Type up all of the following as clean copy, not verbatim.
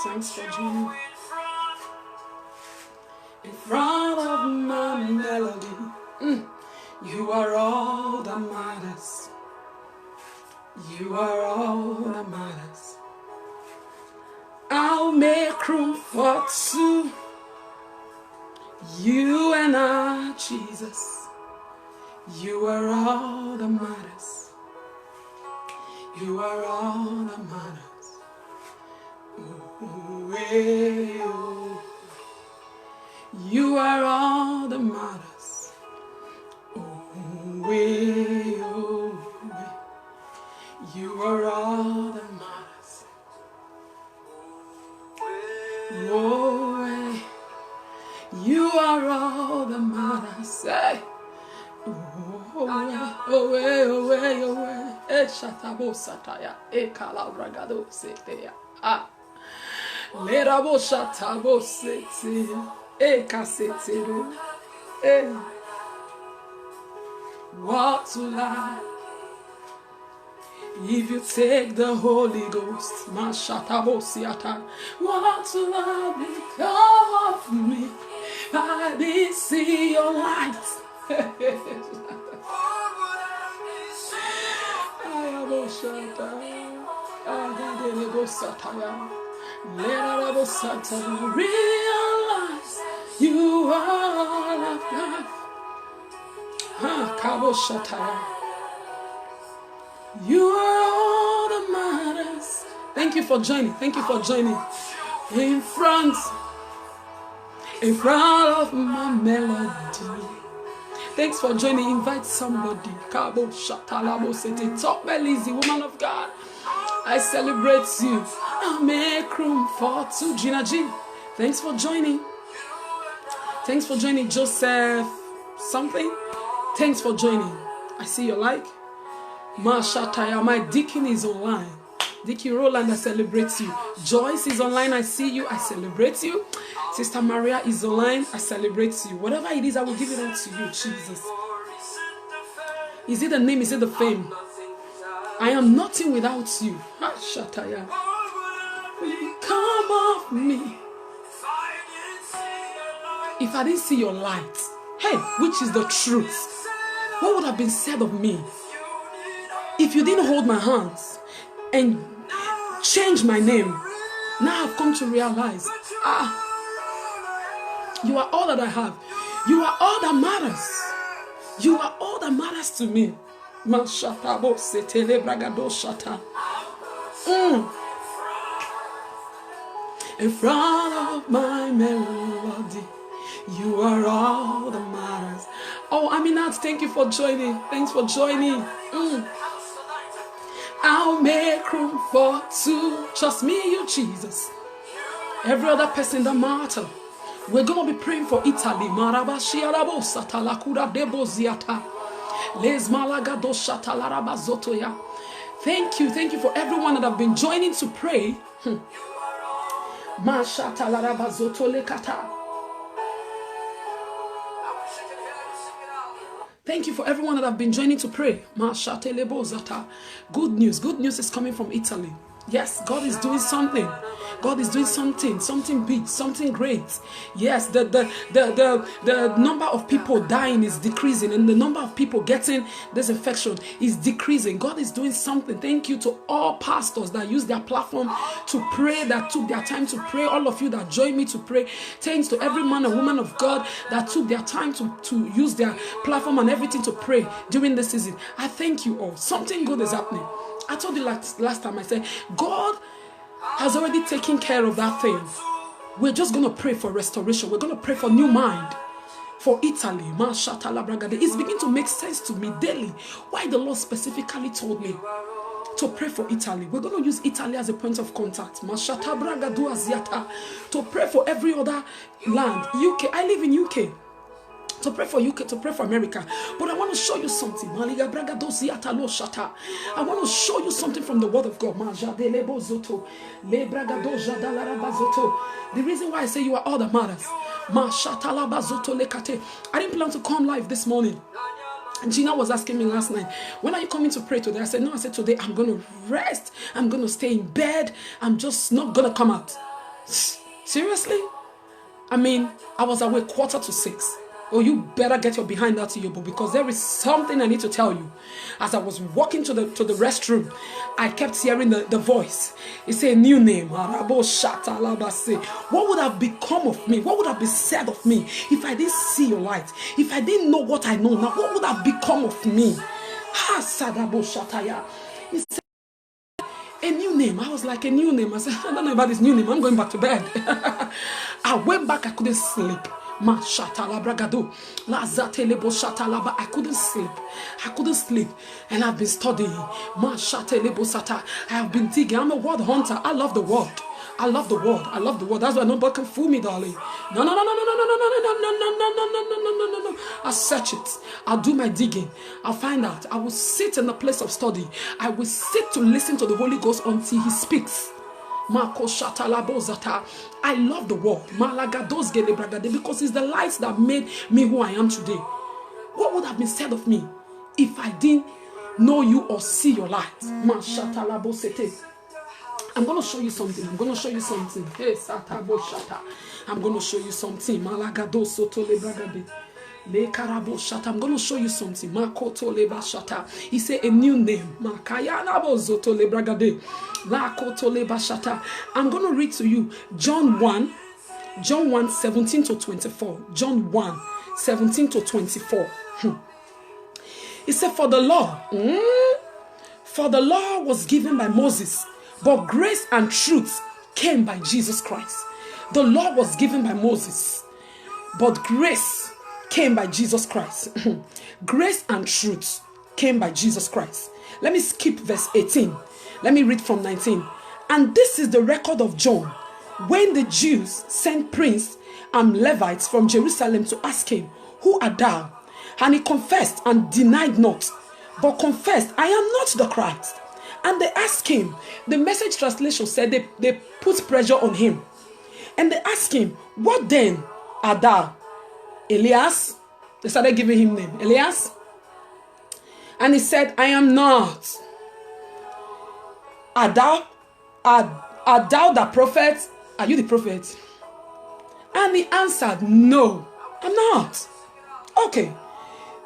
Thanks for joining. In front of my melody, you are all that matters. You are all that matters. I'll make room for two. You and I, Jesus. You are all that matters. You are all that matters. Oh, you are all that matters. Oh, you are all that matters. Oh, you are all that matters. Hey. Shatabo sataya, calabragado setea. Ah. Lerabo shatabo setea. Casetero. What to lie? If you take the Holy Ghost, mashatabo siata. What to lie become of me? I didn't see your light. Realize you are alive. You are all that matters. Thank you for joining. Thank you for joining. In front of my melody. Thanks for joining. Invite somebody. Kabo Shatalabo City. Top Belize, woman of God. I celebrate you. I'll make room for two. Gina G. Thanks for joining. Thanks for joining. Joseph something. Thanks for joining. I see your like. Mashataya. My Deacon is online. Dickie Roland, I celebrate you. Joyce is online. I see you. I celebrate you. Sister Maria is online. I celebrate you. Whatever it is, I will give it unto you, Jesus. Is it the name? Is it the fame? I am nothing without you. Shataya. Come off me. If I didn't see your light, hey, which is the truth, what would have been said of me? If you didn't hold my hands and change my name, now I've come to realize, you are all that I have. You are all that matters. You are all that matters to me. In front of my melody, you are all that matters. Oh, Aminat, thank you for joining. Thanks for joining. I'll make room for two. Just me, you, Jesus. Every other person that matters. We're going to be praying for Italy. Thank you for everyone that have been joining to pray. Thank you for everyone that have been joining to pray. Good news is coming from Italy. Yes, God is doing something. God is doing something big, something great. Yes, the number of people dying is decreasing, and the number of people getting this infection is decreasing. God is doing something. Thank you to all pastors that use their platform to pray, that took their time to pray. All of you that join me to pray. Thanks to every man and woman of God that took their time to use their platform and everything to pray during this season. I thank you all. Something good is happening. I told you last time, I said, God has already taken care of that thing. We're just going to pray for restoration. We're going to pray for new mind. For Italy. It's beginning to make sense to me daily why the Lord specifically told me to pray for Italy. We're going to use Italy as a point of contact. To pray for every other land. UK. I live in UK. to pray for UK, to pray for America. But I want to show you something. I want to show you something from the word of God. The reason why I say you are all that matters. I didn't plan to come live this morning. And Gina was asking me last night, when are you coming to pray today? I said, no, I said, today I'm going to rest. I'm going to stay in bed. I'm just not going to come out. Seriously? I mean, I was awake 5:45. Oh, you better get your behind out to you, because there is something I need to tell you. As I was walking to the restroom, I kept hearing the voice. It said, new name. What would have become of me? What would have been said of me if I didn't see your light? If I didn't know what I know now, what would have become of me? He said, a new name. I was like, a new name. I said, I don't know about this new name. I'm going back to bed. I went back. I couldn't sleep. I couldn't sleep. I couldn't sleep. And I've been studying. I have been digging. I'm a word hunter. I love the word. I love the word. I love the word. That's why nobody can fool me, darling. No. I'll search it. I'll do my digging. I'll find out. I will sit in the place of study. I will sit to listen to the Holy Ghost until He speaks. I love the word because it's the light that made me who I am today. What would have been said of me if I didn't know you or see your light? I'm going to show you something. I'm going to show you something. Hey, I'm going to show you something. I'm going to show you something. He said a new name. I'm going to read to you John 1, 17 to 24. John 1, 17 to 24. He said, for the law was given by Moses, but grace and truth came by Jesus Christ. The law was given by Moses, but grace came by Jesus Christ. Grace and truth came by Jesus Christ. Let me skip verse 18. Let me read from 19. And this is the record of John, when the Jews sent priests and Levites from Jerusalem to ask him, who art thou? And he confessed and denied not, but confessed, I am not the Christ. And they asked him, the Message translation said they put pressure on him. And they asked him, what then art thou? Elias? They started giving him name. Elias? And he said, I am not. Art thou the prophet? Are you the prophet? And he answered, no, I'm not. Okay.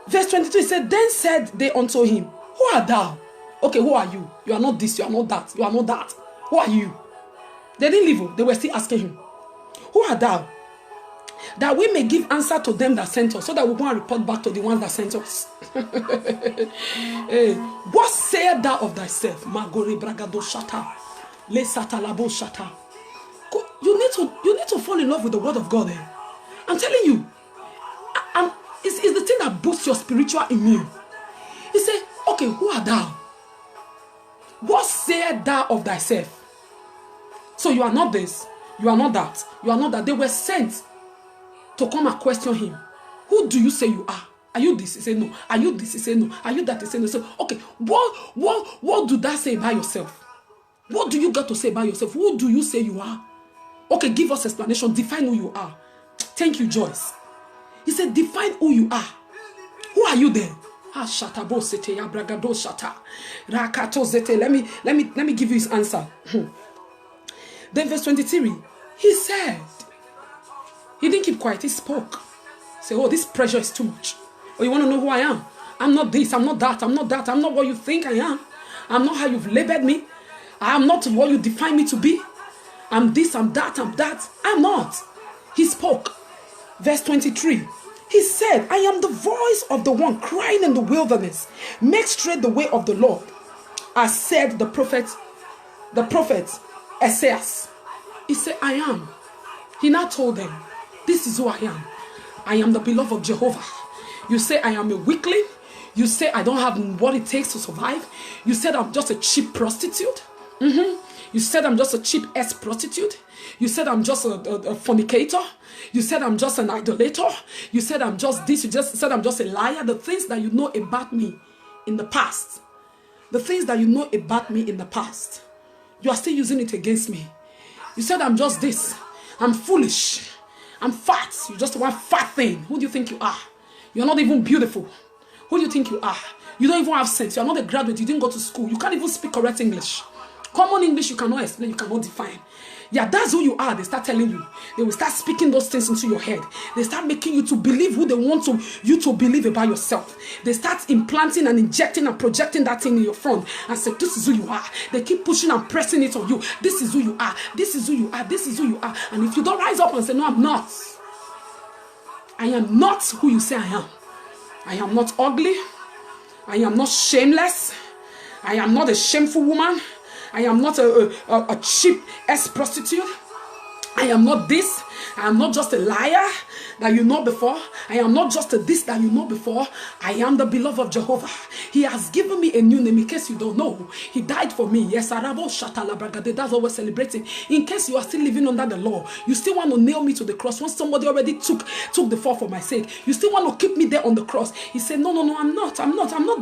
Verse 22, he said, then said they unto him, who art thou? Okay, who are you? You are not this, you are not that, you are not that. Who are you? They didn't leave him. They were still asking him, who art thou? That we may give answer to them that sent us, so that we want to report back to the ones that sent us. Hey, what sayest thou of thyself? You need to fall in love with the word of God. I'm telling you, it's the thing that boosts your spiritual immune. He said, okay, who art thou? What sayest thou of thyself? So you are not this, you are not that, you are not that. They were sent to come and question him. Who do you say you are? Are you this? He said no. Are you this? He said no. Are you that? He said no. So, okay, what do that say about yourself? What do you got to say about yourself? Who do you say you are? Okay, give us explanation. Define who you are. Thank you, Joyce. He said, define who you are. Who are you then? Let me give you his answer. Then verse 23, he said, he didn't keep quiet, he spoke. Say, oh, this pressure is too much. Oh, you want to know who I am? I'm not this, I'm not that, I'm not that, I'm not what you think I am. I'm not how you've labeled me. I'm not what you define me to be. I'm this, I'm that, I'm that. I'm not. He spoke. Verse 23. He said, I am the voice of the one crying in the wilderness. Make straight the way of the Lord. As said the prophet Isaiah. He said, I am. He now told them, this is who I am. I am the beloved of Jehovah. You say I am a weakling. You say I don't have what it takes to survive. You said I'm just a cheap prostitute. You said I'm just a cheap ass prostitute. You said I'm just a fornicator. You said I'm just an idolater. You said I'm just this. You just said I'm just a liar. The things that you know about me in the past. The things that you know about me in the past. You are still using it against me. You said I'm just this. I'm foolish. I'm fat. You just one fat thing. Who do you think you are? You're not even beautiful. Who do you think you are? You don't even have sense. You're not a graduate. You didn't go to school. You can't even speak correct English. Common English you cannot explain. You cannot define. Yeah, that's who you are. They start telling you. They will start speaking those things into your head. They start making you to believe who they want you to believe about yourself. They start implanting and injecting and projecting that thing in your front and say, this is who you are. They keep pushing and pressing it on you. This is who you are. This is who you are. This is who you are. And if you don't rise up and say, no, I'm not. I am not who you say I am. I am not ugly. I am not shameless. I am not a shameful woman. I am not a cheap prostitute. I am not this. I am not just a liar that you know before. I am not just a this that you know before. I am the beloved of Jehovah. He has given me a new name. In case you don't know, he died for me. Yes, Arabo Shatala Bragade. That's what we're celebrating. In case you are still living under the law, you still want to nail me to the cross. Once somebody already took the fall for my sake, you still want to keep me there on the cross. He said, no, I'm not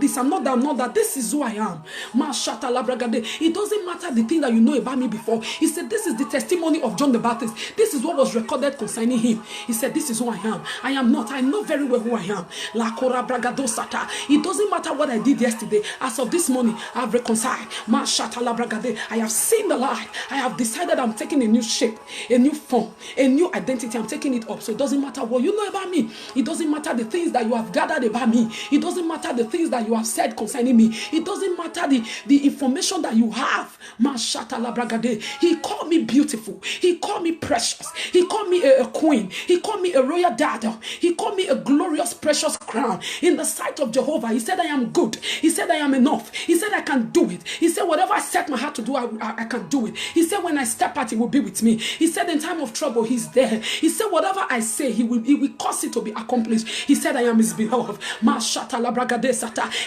this, I'm not that, I'm not that. This is who I am. Ma Shatala Bragade. It doesn't matter the thing that you know about me before. He said, this is the testimony of John the Baptist. This is what was recorded concerning him. He said, this is who I am. I am not. I know very well who I am. La Kora Bragado Sata. It doesn't matter what I did yesterday. As of this morning, I have reconciled. Ma Shata La Bragade. I have seen the light. I have decided I'm taking a new shape, a new form, a new identity. I'm taking it up. So it doesn't matter what you know about me. It doesn't matter the things that you have gathered about me. It doesn't matter the things that you have said concerning me. It doesn't matter the information that you have. Ma Shata La Bragade. He called me beautiful. He called me precious. He called me a queen. He called me a royal dad. He called me a glorious, precious crown in the sight of Jehovah. He said I am good. He said I am enough. He said I can do it. He said whatever I set my heart to do, I can do it. He said when I step out, he will be with me. He said in time of trouble, he's there. He said whatever I say, he will cause it to be accomplished. He said I am his beloved.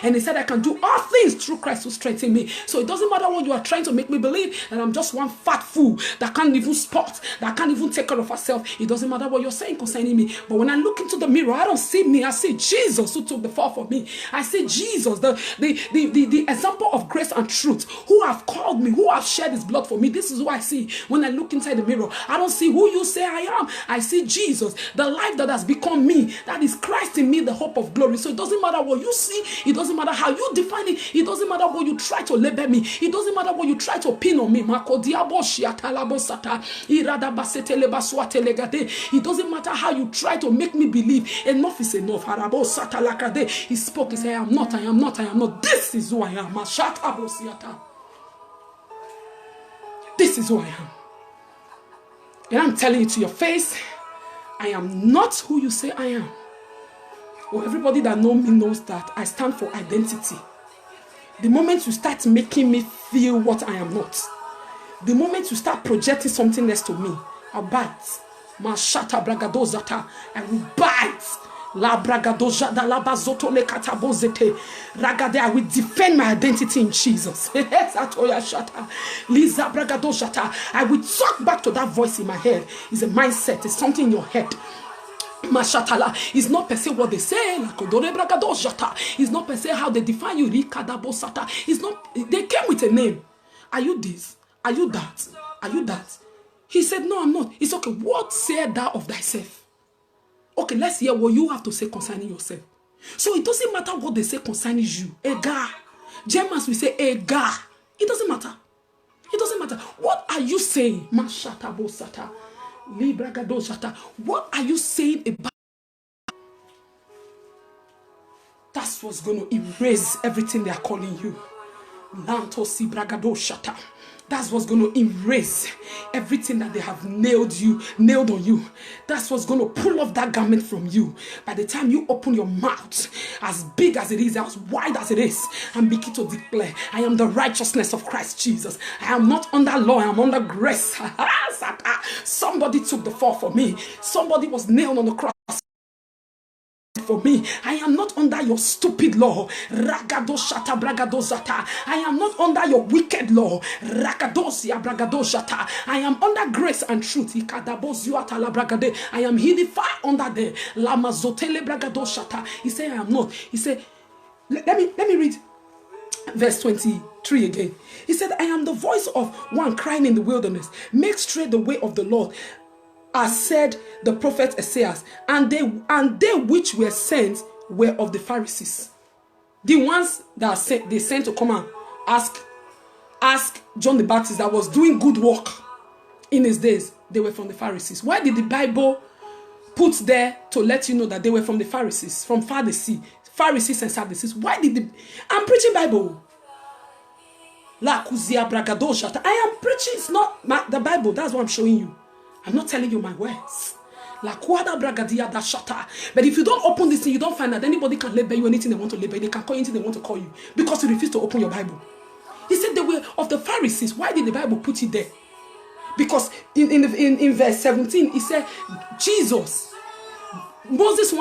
And he said I can do all things through Christ who strengthens me. So it doesn't matter what you are trying to make me believe, that I'm just one fat fool that can't even spot, that can't even take care of herself. It doesn't matter what you're saying concerning me. But when I look into the mirror, I don't see me. I see Jesus who took the fall for me. I see Jesus, the example of grace and truth, who have called me, who have shed his blood for me. This is who I see when I look inside the mirror. I don't see who you say I am. I see Jesus, the life that has become me. That is Christ in me, the hope of glory. So it doesn't matter what you see. It doesn't matter how you define it. It doesn't matter what you try to label me. It doesn't matter what you try to pin on me. It doesn't matter how you try to make me believe. Enough is enough. He spoke. He said, I am not. I am not. I am not. This is who I am. This is who I am. And I'm telling you to your face, I am not who you say I am. Well, everybody that knows me knows that I stand for identity. The moment you start making me feel what I am not, the moment you start projecting something next to me, I'll bite. Mashata bragadozata. I will bite. La bragadozada la bazoto le katabozete. Ragade, I will defend my identity in Jesus. Liza bragadozata. I will talk back to that voice in my head. It's a mindset. It's something in your head. Mashatala is not per se what they say. It's not per se how they define you. It's not. They came with a name. Are you this? Are you that? Are you that? He said, no, I'm not. It's okay. What said thou of thyself? Okay, let's hear what you have to say concerning yourself. So it doesn't matter what they say concerning you. Ega. Germans will say ega. It doesn't matter. It doesn't matter. What are you saying? Mashata bosata. What are you saying about? That's what's going to erase everything they are calling you. That's what's going to erase everything that they have nailed on you. That's what's going to pull off that garment from you. By the time you open your mouth, as big as it is, as wide as it is, and begin to declare, I am the righteousness of Christ Jesus. I am not under law, I am under grace. Somebody took the fall for me. Somebody was nailed on the cross for me. I am not under your stupid law. Ragado shata bragado zata. I am not under your wicked law. Ragadosia bragado shata. I am under grace and truth. I am hidden far under there. Lama zotele bragado shata. He said, I am not. He said, let me read verse 23 again. He said, I am the voice of one crying in the wilderness, make straight the way of the Lord, as said the prophet Isaiah. And they which were sent were of the Pharisees. The ones that they sent to come and ask John the Baptist that was doing good work in his days, they were from the Pharisees. Why did the Bible put there to let you know that they were from the Pharisees, from Pharisees and Sadducees? Why did I'm preaching Bible. I am preaching, it's not the Bible. That's what I'm showing you. I'm not telling you my words. But if you don't open this thing, you don't find that anybody can label you anything they want to label you. They can call you anything they want to call you because you refuse to open your Bible. He said they were of the Pharisees. Why did the Bible put it there? Because in verse 17, he said, Jesus, Moses the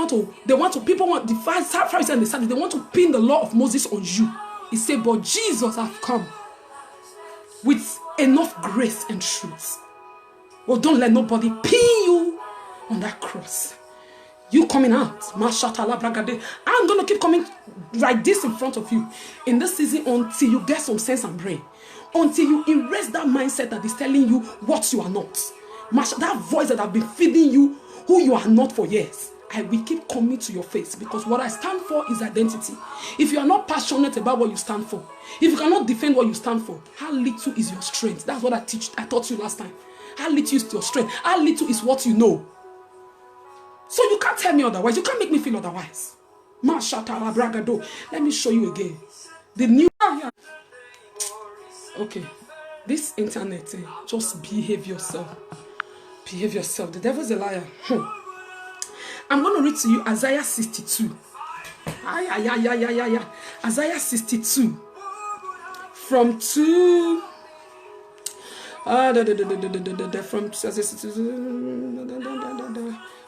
Pharisees and the Sadducees, they want to pin the law of Moses on you. He said, but Jesus have come with enough grace and truth. Well, don't let nobody pin you on that cross. You coming out. I'm going to keep coming like this in front of you in this season until you get some sense and brain. Until you erase that mindset that is telling you what you are not. That voice that have been feeding you who you are not for years. I will keep coming to your face because what I stand for is identity. If you are not passionate about what you stand for, if you cannot defend what you stand for, how little is your strength? That's what I taught you last time. How little is your strength? How little is what you know? So you can't tell me otherwise. You can't make me feel otherwise. Let me show you again. The new... Okay. This internet, just behave yourself. Behave yourself. The devil's a liar. I'm going to read to you Isaiah 62. Isaiah 62. From 2...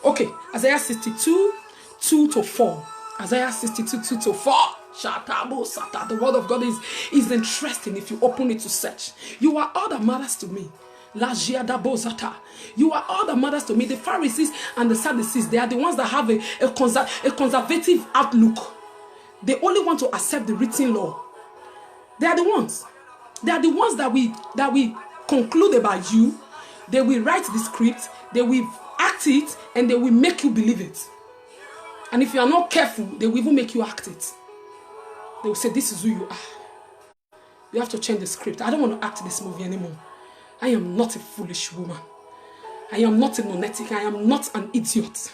Okay, Isaiah 62, 2 to 4. Isaiah 62, 2 to 4. The word of God is interesting if you open it to search. You are all that matters to me. You are all that matters to me. The Pharisees and the Sadducees, they are the ones that have a conservative outlook. They only want to accept the written law. They are the ones. They are the ones that we conclude about you. They will write the script, they will act it, and they will make you believe it. And if you are not careful, they will even make you act it. They will say, this is who you are. You have to change the script. I don't want to act this movie anymore. I am not a foolish woman. I am not a lunatic. I am not an idiot.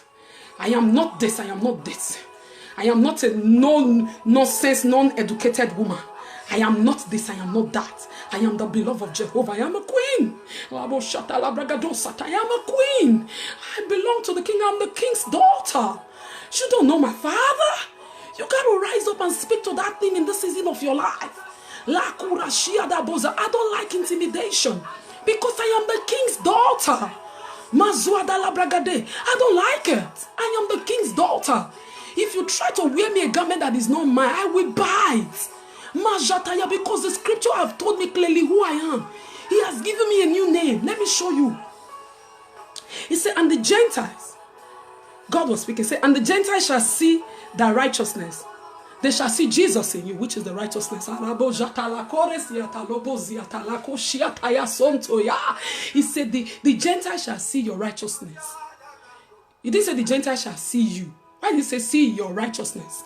I am not this. I am not this. I am not a nonsense, non-educated woman. I am not this, I am not that. I am the beloved of Jehovah. I am a queen. I am a queen. I belong to the king. I am the king's daughter. You don't know my father. You got to rise up and speak to that thing in the season of your life. I don't like intimidation because I am the king's daughter. I don't like it. I am the king's daughter. If you try to wear me a garment that is not mine, I will bite. Because the scripture have told me clearly who I am. He has given me a new name. Let me show you. He said, and the Gentiles, God was speaking, said, and the Gentiles shall see thy righteousness. They shall see Jesus in you, which is the righteousness. He said, the Gentiles shall see your righteousness. He didn't say the Gentiles shall see you. Why did he say see your righteousness?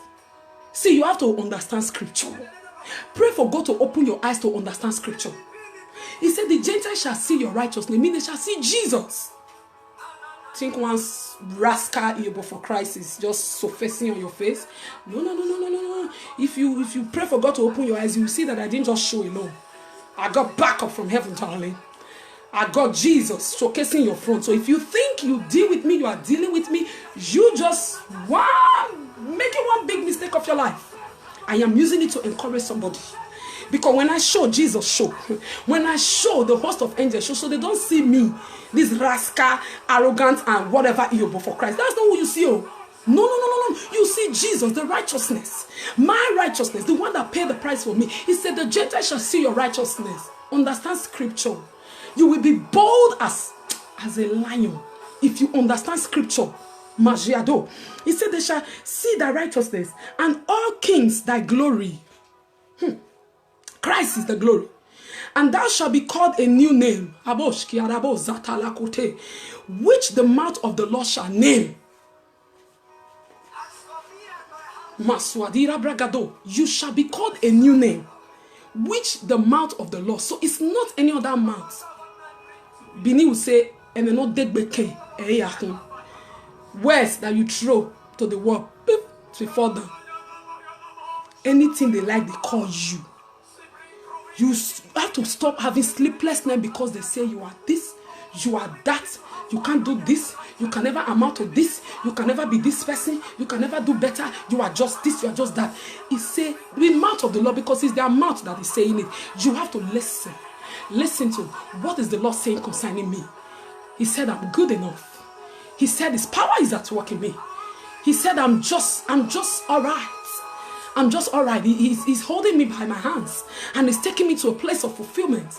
See, you have to understand scripture. Pray for God to open your eyes to understand scripture. He said the Gentiles shall see your righteousness, meaning they shall see Jesus. Think once rascal for Christ is just surfacing on your face. No. If you pray for God to open your eyes, you will see that I didn't just show alone. I got backup from heaven, darling. I got Jesus showcasing your front. So if you think you deal with me, you are dealing with me, you just making one big mistake of your life. I am using it to encourage somebody. Because when I show, Jesus show. When I show, the host of angels show. So they don't see me, this rascal, arrogant, and whatever Iobo for Christ. That's not who you see. Oh. No, no, no, no, no. You see Jesus, the righteousness. My righteousness, the one that paid the price for me. He said, the Gentiles shall see your righteousness. Understand scripture. You will be bold as a lion. If you understand scripture. Magiado. He said, they shall see thy righteousness, and all kings thy glory. Christ is the glory. And thou shalt be called a new name, which the mouth of the Lord shall name. You shall be called a new name, which the mouth of the Lord. So it's not any other mouth. Bini will say, words that you throw to the world, to fall down. Anything they like, they call you. You have to stop having sleepless nights because they say you are this, you are that, you can't do this, you can never amount to this, you can never be this person, you can never do better, you are just this, you are just that. He say the mouth of the Lord, because it's their mouth that is saying it. You have to listen. Listen to what is the Lord saying concerning me. He said I'm good enough. He said his power is at work in me. He said I'm just all right. I'm just all right. He's holding me by my hands and he's taking me to a place of fulfillment.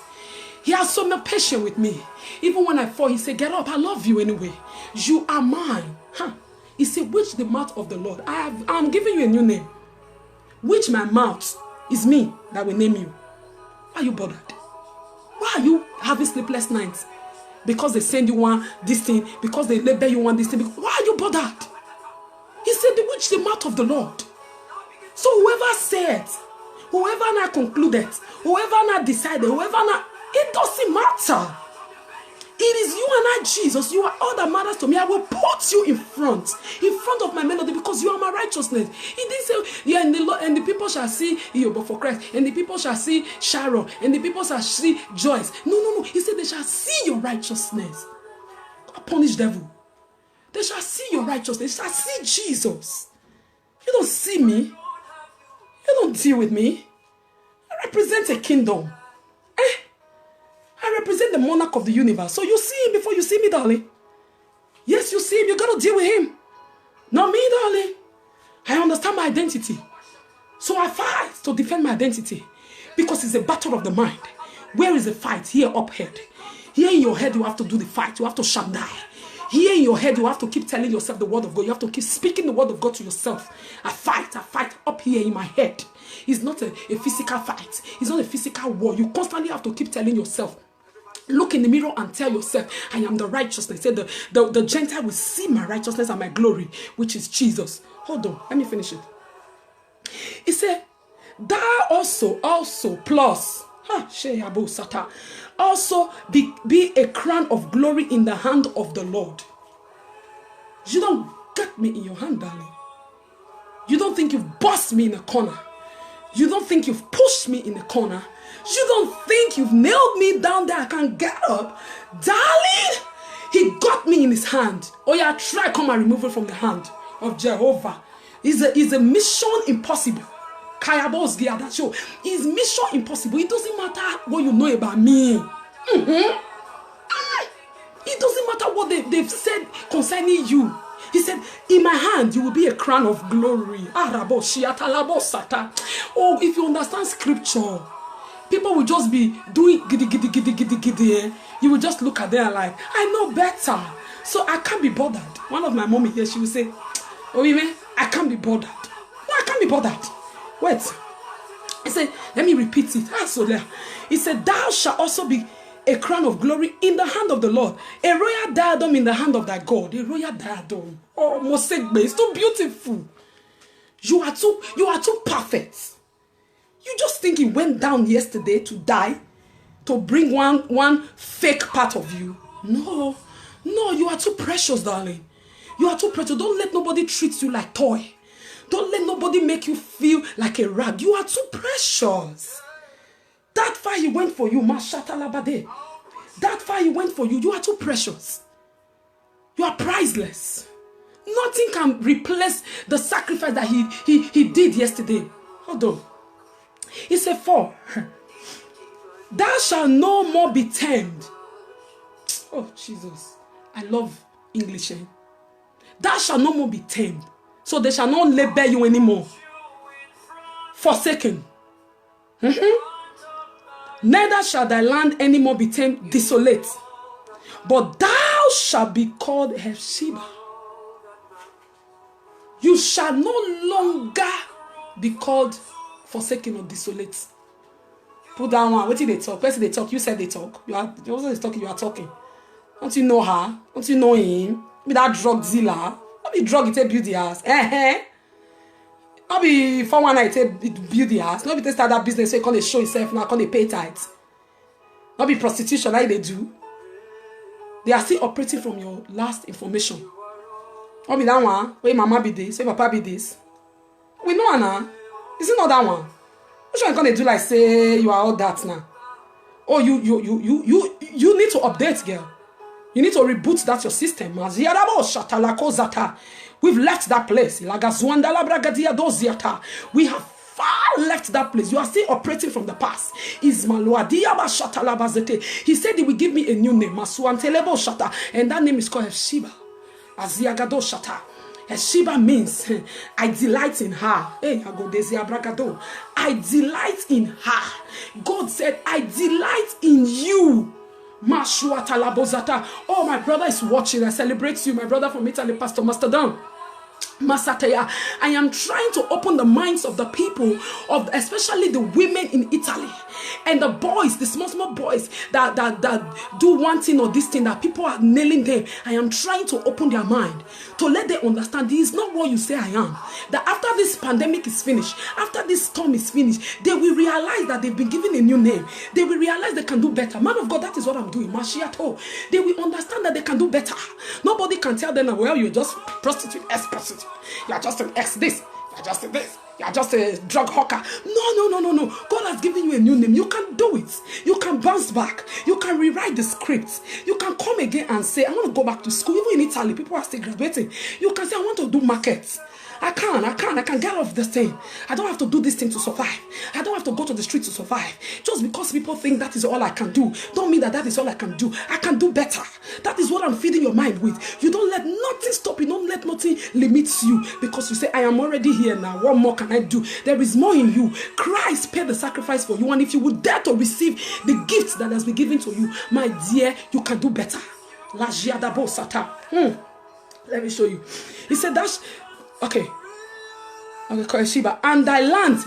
He has so much patience with me. Even when I fall, he said, get up, I love you anyway. You are mine. He said, which the mouth of the Lord. I'm giving you a new name. Which my mouth is me that will name you. Why are you bothered? Why are you having sleepless nights? Because they send you one this thing, because they label you one this thing. Why are you bothered? He said, which the mouth of the Lord. So whoever said, whoever now concluded, whoever now decided, whoever now, it doesn't matter. It is you and I, Jesus. You are all that matters to me. I will put you in front of my melody, because you are my righteousness. He didn't say, yeah, and the people shall see you, but for Christ, and the people shall see Sharon, and the people shall see Joyce. No. He said they shall see your righteousness. God punish devil. They shall see your righteousness. They shall see Jesus. You don't see me. You don't deal with me. I represent a kingdom. I represent the monarch of the universe. So you see him before you see me, darling. Yes, you see him. You got to deal with him. Not me, darling. I understand my identity. So I fight to defend my identity. Because it's a battle of the mind. Where is the fight? Here up head. Here in your head, you have to do the fight. You have to shandai. Here in your head, you have to keep telling yourself the word of God. You have to keep speaking the word of God to yourself. I fight up here in my head. It's not a physical fight. It's not a physical war. You constantly have to keep telling yourself. Look in the mirror and tell yourself, I am the righteousness. Say the Gentile will see my righteousness and my glory, which is Jesus. Hold on, let me finish it. He said, thou also plus, also be a crown of glory in the hand of the Lord. You don't get me in your hand, darling. You don't think you've bossed me in a corner. You don't think you've pushed me in a corner. You don't think you've nailed me down there. I can't get up. Darling, he got me in his hand. Oh yeah, try come and remove it from the hand of Jehovah. It's a mission impossible. Kayabos the other show. It's mission impossible. It doesn't matter what you know about me. It doesn't matter what they've said concerning you. He said, in my hand, you will be a crown of glory. Oh, if you understand scripture, people will just be doing giddy. You will just look at them like, I know better. So I can't be bothered. One of my mommy here, she will say, oh, man, I can't be bothered. No, I can't be bothered. Wait. He said, let me repeat it. He said, thou shalt also be a crown of glory in the hand of the Lord. A royal diadem in the hand of thy God. A royal diadem. Oh, Mosegbe, it's too beautiful. You are too perfect. You just think he went down yesterday to die, to bring one fake part of you. No, you are too precious, darling. You are too precious. Don't let nobody treat you like toy. Don't let nobody make you feel like a rag. You are too precious. That far he went for you, Mashatalabade. That far he went for you. You are too precious. You are priceless. Nothing can replace the sacrifice that he did yesterday. Hold on. He said, for thou shalt no more be tamed. Oh, Jesus. I love English. Thou shalt no more be tamed. So they shall not label you anymore. Forsaken. Neither shall thy land anymore be tamed desolate. But thou shalt be called Hephzibah. You shall no longer be called forsaken or desolate. Put down one. What did they talk? Person they talk. You said they talk. You are also talking. You are talking. Don't you know her? Don't you know him? Be that drug dealer. Not be drug. It take build the house. Not be 419. It build the house. Not be to start that business. So you can't show yourself now. Can't pay tithes. Not be prostitution like they do. They are still operating from your last information. Not be that one. Where mama be this. Where papa be this. We know now. Is it not that one? Which one gonna do like say you are all that now? Oh, you need to update, girl. You need to reboot that your system. We've left that place. We have far left that place. You are still operating from the past. He said he will give me a new name. And that name is called Hephzibah. Hephzibah means I delight in her. I delight in her. God said, I delight in you. Oh, my brother is watching. I celebrate you, my brother from Italy, Pastor Mastodon. Masataya. I am trying to open the minds of the people, of especially the women in Italy and the boys, the small boys that do one thing or this thing that people are nailing them. I am trying to open their mind to let them understand this is not what you say I am. That after this pandemic is finished, after this storm is finished, they will realize that they've been given a new name. They will realize they can do better. Man of God, that is what I'm doing. Mashiato. They will understand that they can do better. Nobody can tell them, well, you're just prostitute, ex-prostitute. You are just an ex this. You are just a this. You are just a drug hawker. No. God has given you a new name. You can do it. You can bounce back. You can rewrite the script. You can come again and say, I want to go back to school. Even in Italy, people are still graduating. You can say, I want to do markets. I can get off this thing. I don't have to do this thing to survive. I don't have to go to the street to survive. Just because people think that is all I can do, don't mean that is all I can do. I can do better. That is what I'm feeding your mind with. You don't let nothing stop you. Don't let nothing limit you, because you say, I am already here now. What more can I do? There is more in you. Christ paid the sacrifice for you. And if you would dare to receive the gift that has been given to you, my dear, you can do better. Let me show you. He said that's okay, Sheba, and thy land,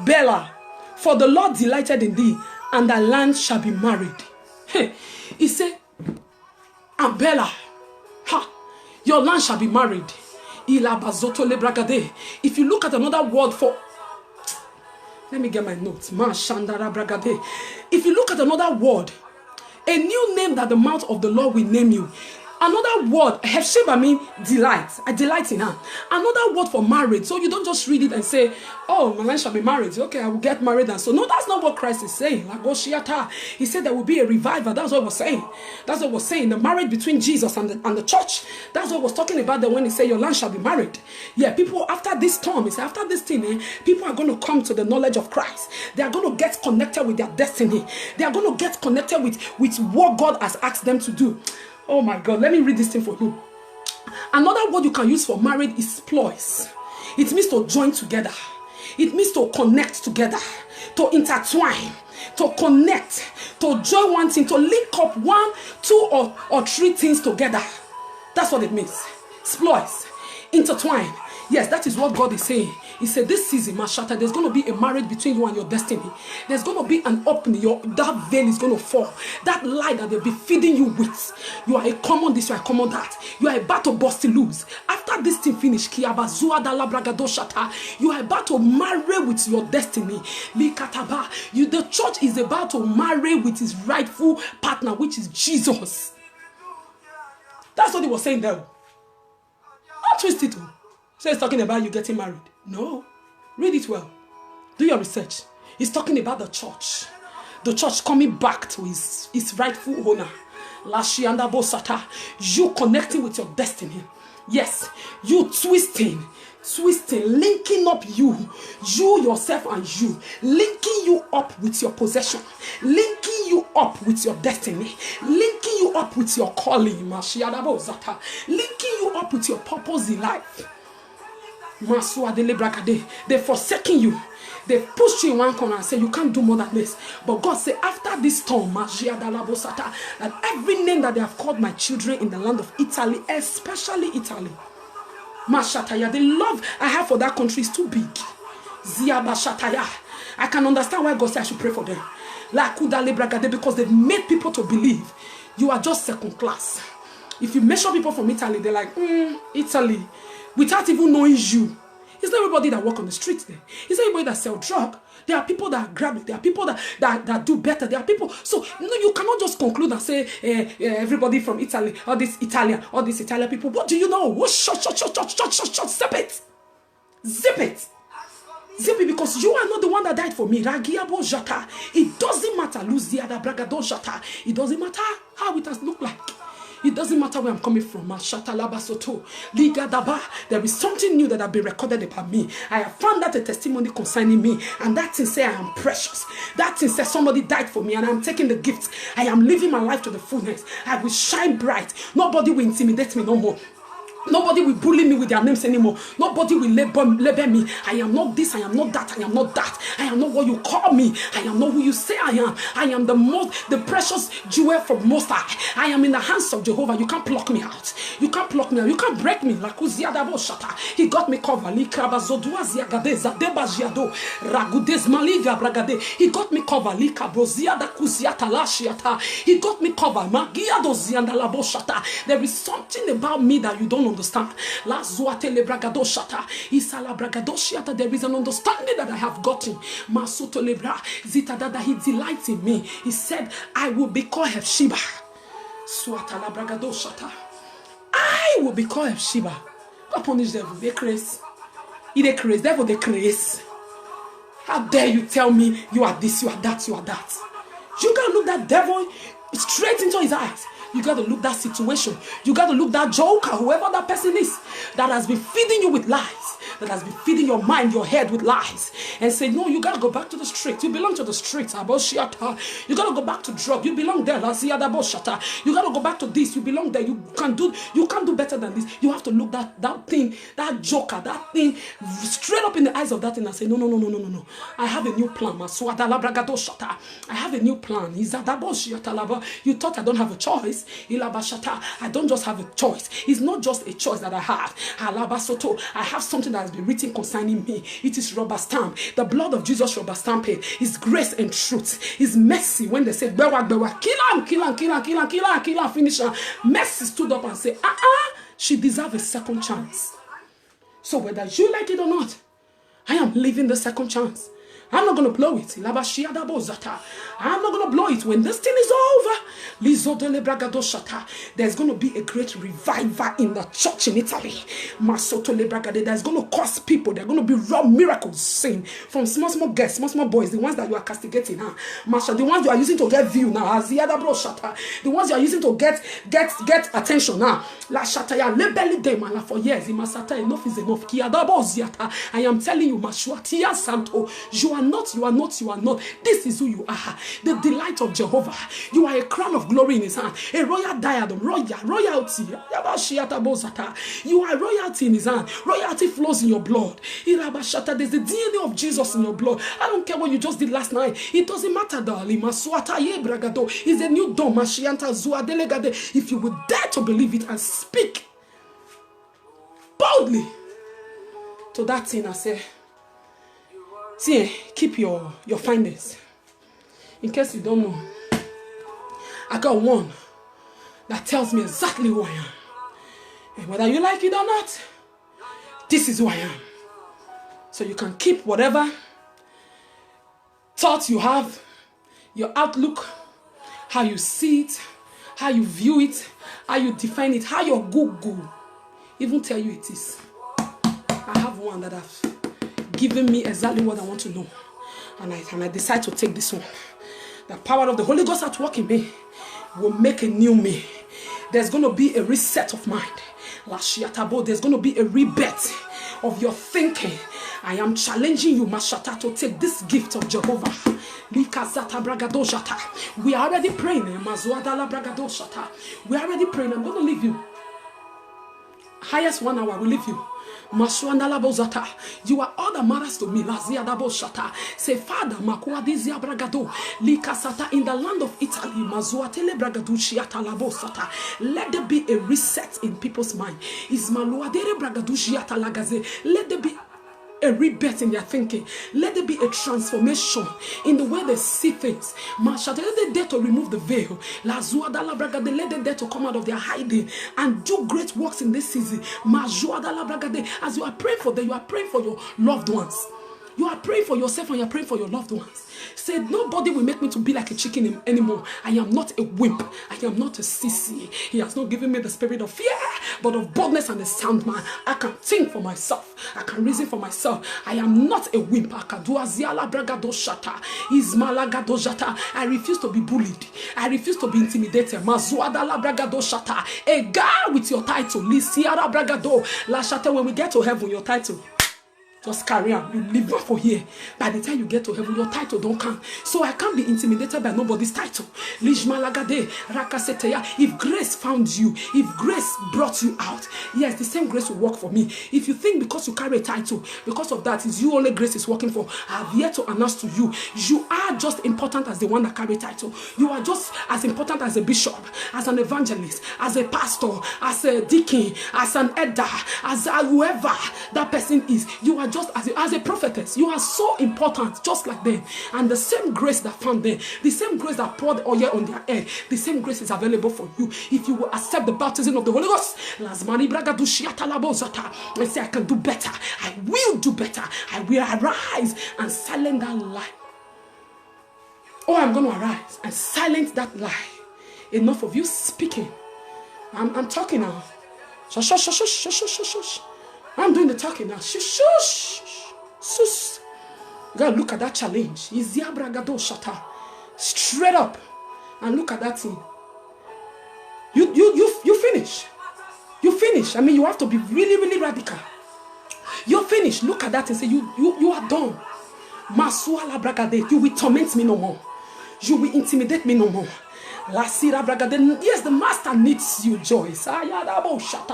Bella, for the Lord delighted in thee, and thy land shall be married. He said, and Bella, your land shall be married. If you look at another word for, let me get my notes. If you look at another word, a new name that the mouth of the Lord will name you. Another word, Hephzibah means delight. I delight in her. Another word for marriage. So you don't just read it and say, oh, my man shall be married. Okay, I will get married. And so, no, that's not what Christ is saying. He said there will be a revival. That's what he was saying. That's what he was saying. The marriage between Jesus and the church. That's what he was talking about when he said your land shall be married. Yeah, people, after this storm, he said, after this thing, people are going to come to the knowledge of Christ. They are going to get connected with their destiny. They are going to get connected with what God has asked them to do. Oh my God, let me read this thing for you. Another word you can use for marriage is ploys. It means to join together. It means to connect together, to intertwine, to connect, to join one thing, to link up 1, 2, or 3 things together. That's what it means. Ploys, intertwine. Yes, that is what God is saying. He said this season, Mashata, there's going to be a marriage between you and your destiny. There's going to be an opening. That veil is going to fall. That light that they'll be feeding you with. You are a common this, you are a common that. You are about to bust loose. After this thing finish, you are about to marry with your destiny. The church is about to marry with his rightful partner, which is Jesus. That's what he was saying there. Don't twist it. So he's talking about you getting married. No. Read it well. Do your research. He's talking about the church. The church coming back to its rightful owner. You connecting with your destiny. Yes. You twisting, linking up you yourself and you, linking you up with your possession, linking you up with your destiny, linking you up with your calling, linking you up with your purpose in life. They're forsaking you. They push you in one corner and say you can't do more than this. But God said, after this storm, that every name that they have called my children in the land of Italy, especially Italy, the love I have for that country is too big. I can understand why God said I should pray for them. Because they've made people to believe you are just second class. If you measure people from Italy, they're like, Italy, without even knowing you. It's not everybody that walk on the streets there. It's not everybody that sell drugs. There are people that grab it. There are people that do better. There are people. So you cannot just conclude and say everybody from Italy, all this Italian people. What do you know? Shut, zip it. Zip it. Zip it, because you are not the one that died for me. It doesn't matter. It doesn't matter how it has looked like. It doesn't matter where I'm coming from. There is something new that has been recorded about me. I have found that a testimony concerning me. And that thing says I am precious. That thing says somebody died for me and I'm taking the gift. I am living my life to the fullness. I will shine bright. Nobody will intimidate me no more. Nobody will bully me with their names anymore. Nobody will label me. I am not this, I am not that, I am not that. I am not what you call me. I am not who you say I am. I am the precious jewel from Most High. I am in the hands of Jehovah. You can't pluck me out. You can't pluck me out. You can't break me. He got me covered. He got me covered. He got me covered. There is something about me that you don't understand. There is an understanding that I have gotten. That he delights in me. He said, I will be called Hephzibah. I will be called Hephzibah. God punish devil. They crazy. They crazy. Devil, they crazy. How dare you tell me you are this, you are that, you are that. You gotta look that devil straight into his eyes. You got to look that situation. You got to look that joker, whoever that person is, that has been feeding you with lies, that has been feeding your mind, your head with lies, and say, no, you got to go back to the street. You belong to the streets. You got to go back to drug. You belong there. You got to go back to this. You belong there. You can't do better than this. You have to look that thing, that joker, that thing, straight up in the eyes of that thing and say, no. I have a new plan. I have a new plan. You thought I don't have a choice. I don't just have a choice. It's not just a choice that I have. I have something that has been written concerning me. It is rubber stamp. The blood of Jesus rubber stamp it. His grace and truth. His mercy. When they say kill her, finish her. Mercy stood up and said, she deserves a second chance. So whether you like it or not, I am living the second chance. I'm not going to blow it. I'm not going to blow it. When this thing is over, there's going to be a great revival in the church in Italy. There's going to cause people. There are going to be raw miracles seen from small girls, small boys, the ones that you are castigating. The ones you are using to get view now. The ones you are using to get attention now. For years, enough is enough. I am telling you, Santo, you are not. This is who you are. The delight of Jehovah. You are a crown of glory in his hand. A royal diadem. Royalty. You are royalty in his hand. Royalty flows in your blood. There's the DNA of Jesus in your blood. I don't care what you just did last night. It doesn't matter, darling. It's a new dawn. If you would dare to believe it and speak boldly to that thing, I say, see, keep your findings. In case you don't know, I got one that tells me exactly who I am. And whether you like it or not, this is who I am. So you can keep whatever thoughts you have, your outlook, how you see it, how you view it, how you define it, how your Google even tell you it is. I have one that have given me exactly what I want to know. And I decide to take this one. The power of the Holy Ghost at work in me will make a new me. There's going to be a reset of mind. There's going to be a rebirth of your thinking. I am challenging you, Mashata, to take this gift of Jehovah. We are already praying. We are already praying. I'm going to leave you. Highest 1 hour, will leave you. You are all that matters to me. Say, Father, in the land of Italy, let there be a reset in people's mind. Let there be a rebirth in their thinking. Let there be a transformation in the way they see things. Let them dare to remove the veil. Let them dare to come out of their hiding and do great works in this season. As you are praying for them, you are praying for your loved ones. You are praying for yourself and you are praying for your loved ones. Say, nobody will make me to be like a chicken anymore. I am not a wimp. I am not a sissy. He has not given me the spirit of fear, but of boldness and a sound mind. I can think for myself. I can reason for myself. I am not a wimp. I refuse to be bullied. I refuse to be intimidated. A guy with your title. When we get to heaven, your title, just carry on. You live for here. By the time you get to heaven, your title don't count. So I can't be intimidated by nobody's title. If grace found you, if grace brought you out, yes, the same grace will work for me. If you think because you carry a title, because of that is you only grace is working for, I have yet to announce to you, you are just important as the one that carry a title. You are just as important as a bishop, as an evangelist, as a pastor, as a deacon, as an elder, as whoever that person is. You are just as a prophetess. You are so important, just like them. And the same grace that found them, the same grace that poured oil on their head, the same grace is available for you if you will accept the baptism of the Holy Ghost. And say, I can do better. I will do better. I will arise and silence that lie. Oh, I'm going to arise and silence that lie. Enough of you speaking. I'm talking now. Shush, shush, shush, shush, shush, shush, shush. I'm doing the talking now. Shush, shush, shush. God, look at that challenge. Straight up. And look at that thing. You finish. You finish. I mean, you have to be really, really radical. You're finished. Look at that and say, you are done. You will torment me no more. You will intimidate me no more. Yes, the master needs you, Joyce. The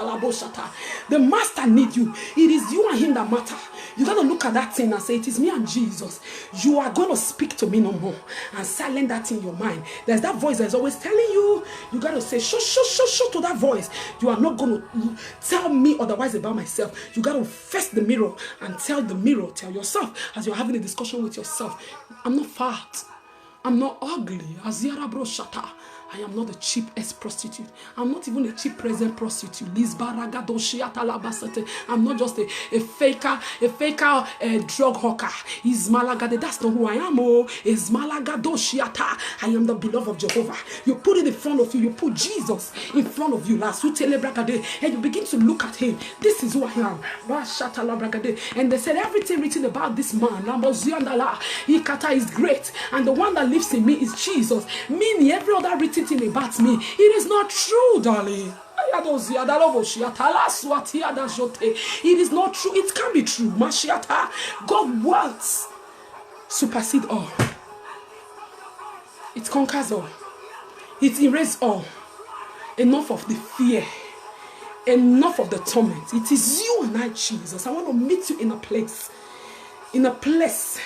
master needs you. It is you and him that matter. You got to look at that thing and say, it is me and Jesus. You are going to speak to me no more. And silence that in your mind. There's that voice that's always telling you. You got to say, shush to that voice. You are not going to tell me otherwise about myself. You got to face the mirror and tell the mirror, tell yourself, as you're having a discussion with yourself, I'm not fat. I'm not ugly. I am not a cheap ex-prostitute. I'm not even a cheap present prostitute. I'm not just a faker drug hawker. That's not who I am. I am the beloved of Jehovah. You put it in front of you. You put Jesus in front of you. And you begin to look at him. This is who I am. And they said everything written about this man is great. And the one that lives in me is Jesus. Meaning every other written thing about me, it is not true, darling. It is not true. It can be true. God words supersede all. It conquers all. It erases all. Enough of the fear. Enough of the torment. It is you and I, Jesus. I want to meet you in a place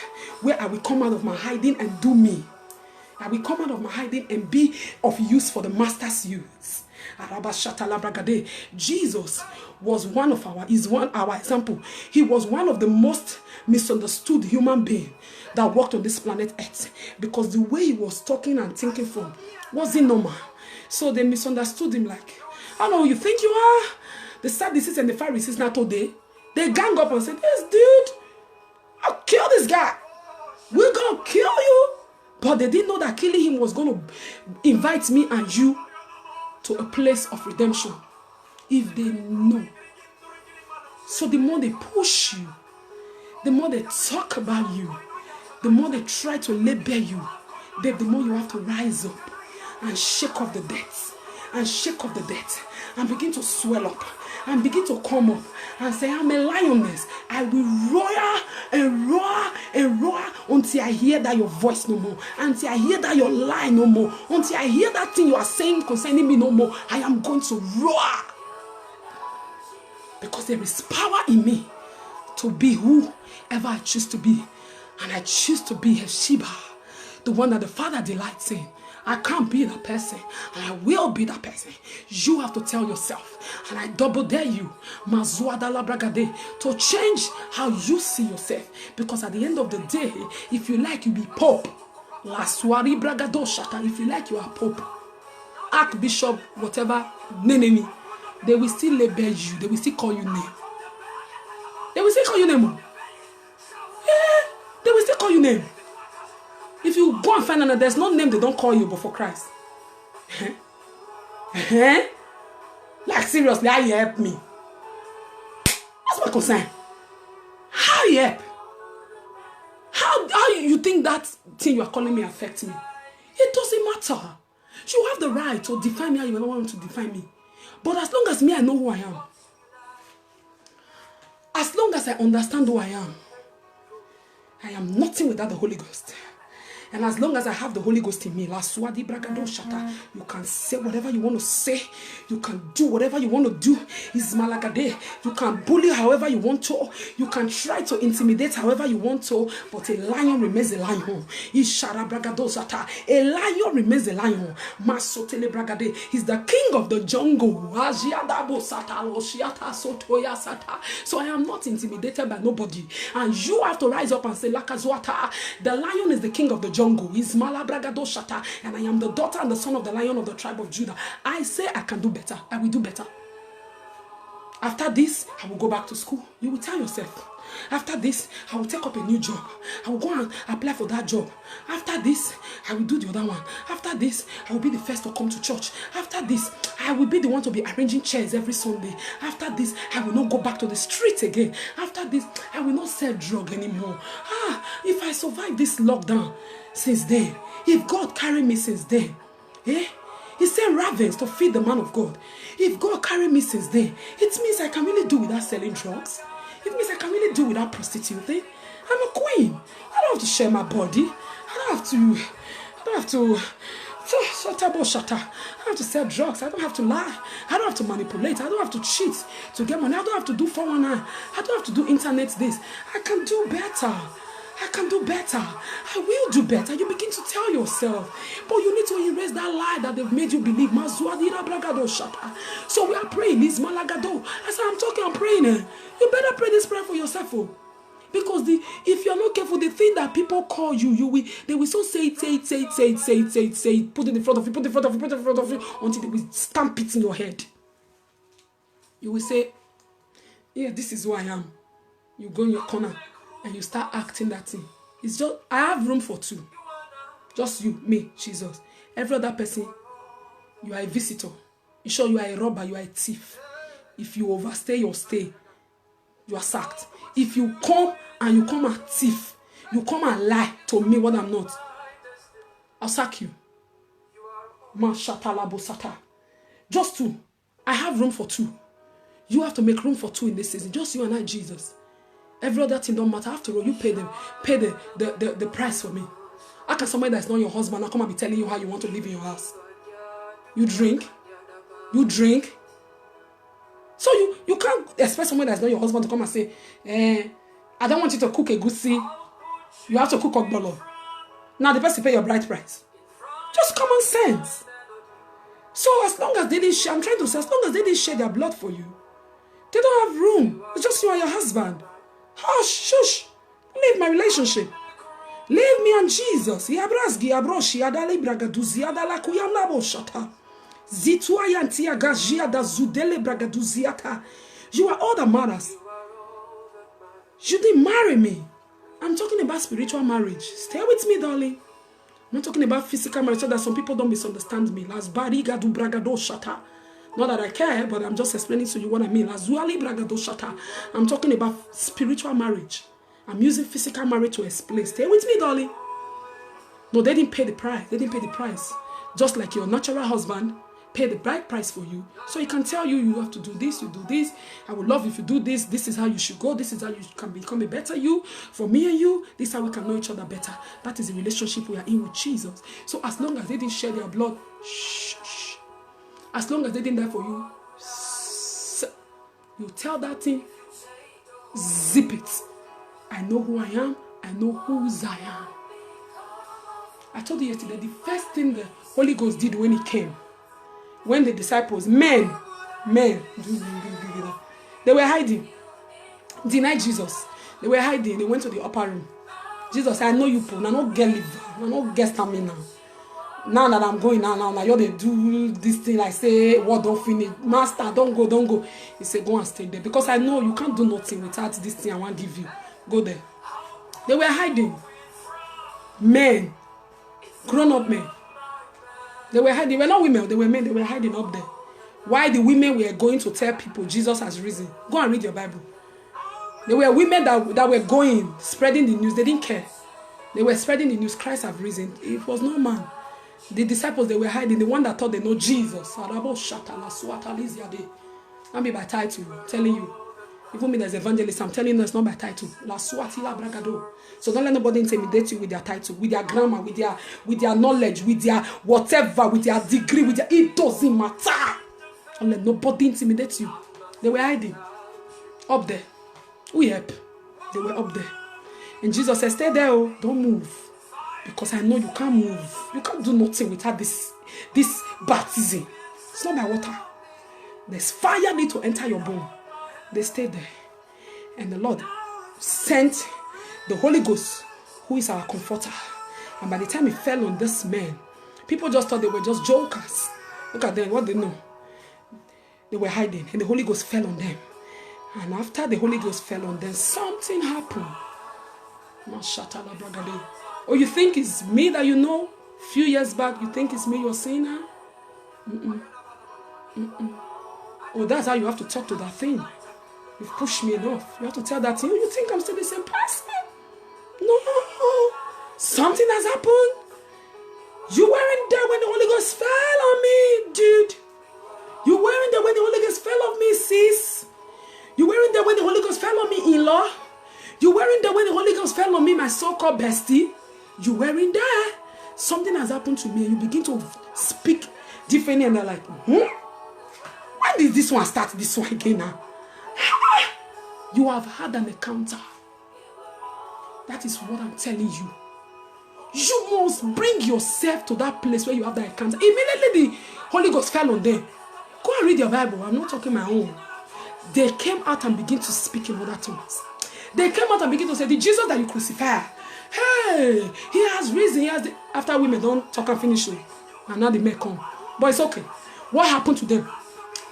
where I will come out of my hiding and do me. I will come out of my hiding and be of use for the master's use. Jesus was our example. He was one of the most misunderstood human beings that walked on this planet Earth, because the way he was talking and thinking from wasn't normal. So they misunderstood him like, I know who you think you are. The Sadducees and the Pharisees now today, they gang up and said, this dude, I'll kill this guy. We're going to kill you. But they didn't know that killing him was going to invite me and you to a place of redemption. If they know. So the more they push you, the more they talk about you, the more they try to label you, babe, the more you have to rise up and shake off the debt. And shake off the debt. And begin to swell up. and begin to come up and say, I'm a lioness. I will roar and roar and roar until I hear that your voice no more, until I hear that your lie no more, until I hear that thing you are saying concerning me no more. I am going to roar, because there is power in me to be whoever I choose to be. And I choose to be Hesheba, the one that the Father delights in. I can't be that person, and I will be that person. You have to tell yourself, and I double dare you, to change how you see yourself. Because at the end of the day, if you like, you be Pope. If you like, you are Pope, Archbishop, whatever, name. They will still label you. They will still call you name. They will still call you name. Yeah, they will still call you name. If you go and find another, there's no name they don't call you but for Christ. Like seriously, how you help me? That's my concern. How you help? How you think that thing you are calling me affects me? It doesn't matter. You have the right to define me how you don't want to define me. But as long as me, I know who I am. As long as I understand who I am nothing without the Holy Ghost. And as long as I have the Holy Ghost in me, you can say whatever you want to say. You can do whatever you want to do. You can bully however you want to. You can try to intimidate however you want to. But a lion remains a lion. A lion remains a lion. He's the king of the jungle. So I am not intimidated by nobody. And you have to rise up and say, the lion is the king of the jungle. And I am the daughter and the son of the lion of the tribe of Judah. I say I can do better. I will do better. After this, I will go back to school. You will tell yourself. After this, I will take up a new job. I will go and apply for that job. After this, I will do the other one. After this, I will be the first to come to church. After this, I will be the one to be arranging chairs every Sunday. After this, I will not go back to the street again. After this, I will not sell drugs anymore. If I survive this lockdown since then, if God carry me since then, He sent ravens to feed the man of God. If God carry me since then, it means I can really do without selling drugs. It means I can really do without prostituting. I'm a queen. I don't have to share my body. I don't have to sell drugs. I don't have to lie. I don't have to manipulate. I don't have to cheat to get money. I don't have to do 419. I don't have to do internet this. I can do better. I can do better. I will do better. You begin to tell yourself. But you need to erase that lie that they've made you believe. So we are praying this malagado. As I'm talking, I'm praying. You better pray this prayer for yourself. Because if you're not careful, the thing that people call you, they will so say it, put it in front of you, until they will stamp it in your head. You will say, yeah, this is who I am. You go in your corner and you start acting that thing. It's just, I have room for two. Just you, me, Jesus. Every other person, you are a visitor. You sure you are a robber, you are a thief. If you overstay your stay, you are sacked. If you come and thief, you come and lie to me what I'm not, I'll sack you. Just two. I have room for two. You have to make room for two in this season. Just you and I, Jesus. Every other thing don't matter. After all, you pay the price for me. How can somebody that's not your husband now come and be telling you how you want to live in your house? You drink. So you can't expect someone that's not your husband to come and say, I don't want you to cook a goosey. You have to cook ogbolo. Now the person pay your bride price. Just common sense. So as long as they didn't share, I'm trying to say, as long as they didn't share their blood for you, they don't have room. It's just you and your husband. Hush, shush. Leave my relationship. Leave me and Jesus. You are all that matters. You didn't marry me. I'm talking about spiritual marriage. Stay with me, darling. I'm not talking about physical marriage so that some people don't misunderstand me. Not that I care, but I'm just explaining to you what I mean. I'm talking about spiritual marriage. I'm using physical marriage to explain. Stay with me, darling. No, they didn't pay the price. They didn't pay the price. Just like your natural husband pay the bride price for you. So he can tell you, you have to do this, you do this. I would love if you do this. This is how you should go. This is how you can become a better you. For me and you, this is how we can know each other better. That is the relationship we are in with Jesus. So as long as they didn't share their blood, shh. As long as they didn't die for you, you tell that thing, zip it. I know who I am. I know whose I am. I told you yesterday, the first thing the Holy Ghost did when he came, when the disciples, men, they were hiding, denied Jesus. They were hiding. They went to the upper room. Jesus said, I know you, Paul. I don't get liver. I don't get stamina. Now that I'm going now you they do this thing like say, what don't finish. Master, don't go. He said, go and stay there. Because I know you can't do nothing without this thing I want to give you. Go there. They were hiding. Men. Grown-up men. They were hiding. They were not women. They were men. They were hiding up there. Why the women were going to tell people Jesus has risen? Go and read your Bible. There were women that were going, spreading the news. They didn't care. They were spreading the news. Christ has risen. It was no man. The disciples, they were hiding. The one that thought they know Jesus. Not me by title. I'm telling you. Even me as evangelist, I'm telling you it's not by title. So don't let nobody intimidate you with their title, with their grammar, with their knowledge, with their whatever, with their degree, with their, it doesn't matter. Don't let nobody intimidate you. They were hiding. Up there. We help. They were up there. And Jesus said, stay there, oh, don't move. Because I know you can't move. You can't do nothing without this baptism. It's not by water. There's fire need to enter your bone. They stayed there. And the Lord sent the Holy Ghost, who is our comforter. And by the time it fell on this man, people just thought they were just jokers. Look at them, what they know. They were hiding, and the Holy Ghost fell on them. And after the Holy Ghost fell on them, something happened. Oh, you think it's me that you know? A few years back, you think it's me you're seeing now? Oh, that's how you have to talk to that thing. You've pushed me enough. You have to tell that thing, oh, you think I'm still the same person? No. Something has happened. You weren't there when the Holy Ghost fell on me, dude. You weren't there when the Holy Ghost fell on me, sis. You weren't there when the Holy Ghost fell on me, in-law. You weren't there when the Holy Ghost fell on me, my so-called bestie. You weren't there. Something has happened to me, and you begin to speak differently, and they're like, when did this one start this one again now? You have had an encounter. That is what I'm telling you. You must bring yourself to that place where you have that encounter. Immediately the Holy Ghost fell on them. Go and read your Bible. I'm not talking my own. They came out and began to speak in other tongues. They came out and began to say, the Jesus that you crucified, hey, he has risen. He has after women don't talk and finish it. And now they may come. But it's okay. What happened to them?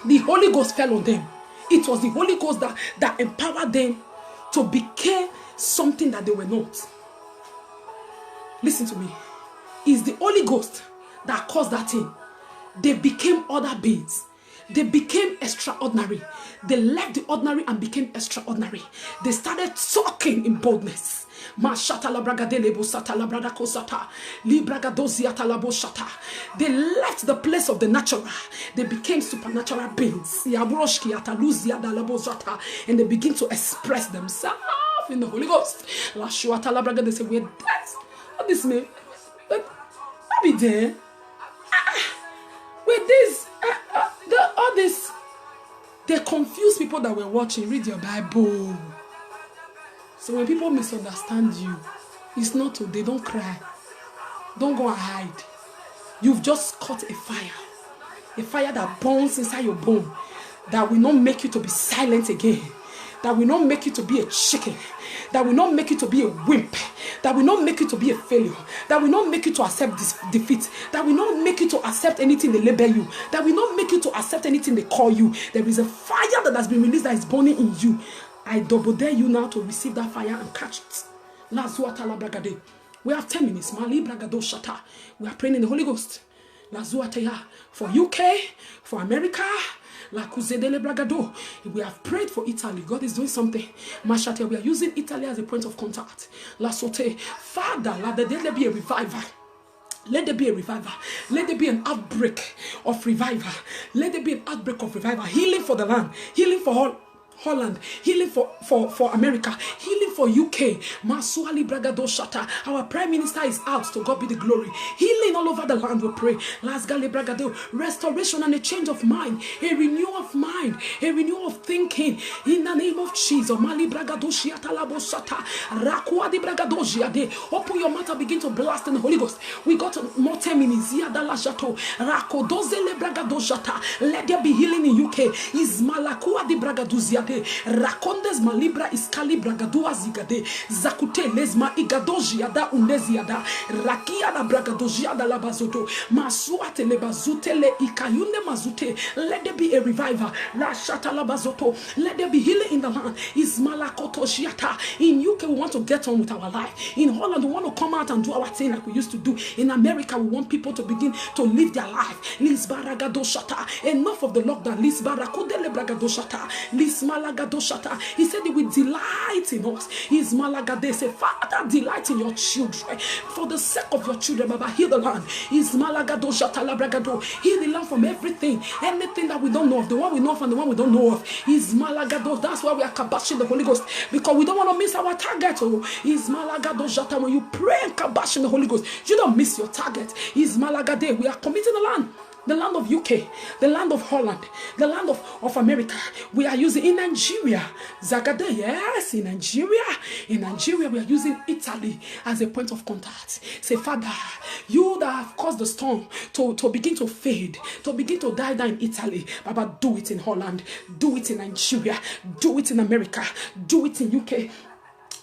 The Holy Ghost fell on them. It was the Holy Ghost that empowered them to become something that they were not. Listen to me. It's the Holy Ghost that caused that thing. They became other beings. They became extraordinary. They left the ordinary and became extraordinary. They started talking in boldness. They left the place of the natural. They became supernatural beings. And they begin to express themselves in the Holy Ghost. They say, we're dead. What this mean? I'll be there. With this, all this, they confuse people that were watching. Read your Bible. So when people misunderstand you, it's not to, they don't cry. Don't go and hide. You've just caught a fire that burns inside your bone, that will not make you to be silent again, that will not make you to be a chicken, that will not make you to be a wimp, that will not make you to be a failure, that will not make you to accept this defeat, that will not make you to accept anything they label you, that will not make you to accept anything they call you. There is a fire that has been released that is burning in you. I double dare you now to receive that fire and catch it. We have 10 minutes. We are praying in the Holy Ghost. For UK, for America. We have prayed for Italy. God is doing something. We are using Italy as a point of contact. Father, let there be a revival. Let there be a revival. Let there be an outbreak of revival. Let there be an outbreak of revival. Healing for the land. Healing for all. Holland, healing for America, healing for UK. Masuali Bragado Shata. Our Prime Minister is out, to God be the glory. Healing all over the land, we pray. Lasgale Bragado, restoration and a change of mind, a renewal of mind, a renewal of thinking. In the name of Jesus. Mali Bragado Shiata Labo Shata. Rakuadi Bragado Jiade. Open your mouth and begin to blast in the Holy Ghost. We got more 10 minutes. Ziadala Jato. Rakodozele Bragado Shata. Let there be healing in UK. Ismalakuadi Bragado Ziade. Rakondes malibra iskali bragadua zigade zakute lesma igadojiada uneziada rakia da bragadojiada labazoto masuate lebazutele ikayune mazute. Let there be a revival. La shata labazoto. Let there be healing in the land. Ismalakoto shiata. In UK we want to get on with our life. In Holland we want to come out and do our thing like we used to do. In America we want people to begin to live their life. Lisbaragado shata. Enough of the lockdown. Lisbarakudele bragado shata. He said he will delight in us. His Malagade said, Father, delight in your children. For the sake of your children, Baba, heal the land. His Malagado Shatala Bragado. Heal the land from everything. Anything that we don't know of. The one we know of and the one we don't know of. His Malagado. That's why we are kabashing the Holy Ghost. Because we don't want to miss our target. Oh, his Malagado Jata. When you pray and kabash in the Holy Ghost, you don't miss your target. His Malagade. We are committing the land. The land of UK, the land of Holland, the land of America. We are using in Nigeria. Zagade, yes, in Nigeria. In Nigeria, we are using Italy as a point of contact. Say, Father, you that have caused the storm to begin to fade, to begin to die down in Italy. Baba, do it in Holland, do it in Nigeria, do it in America, do it in UK.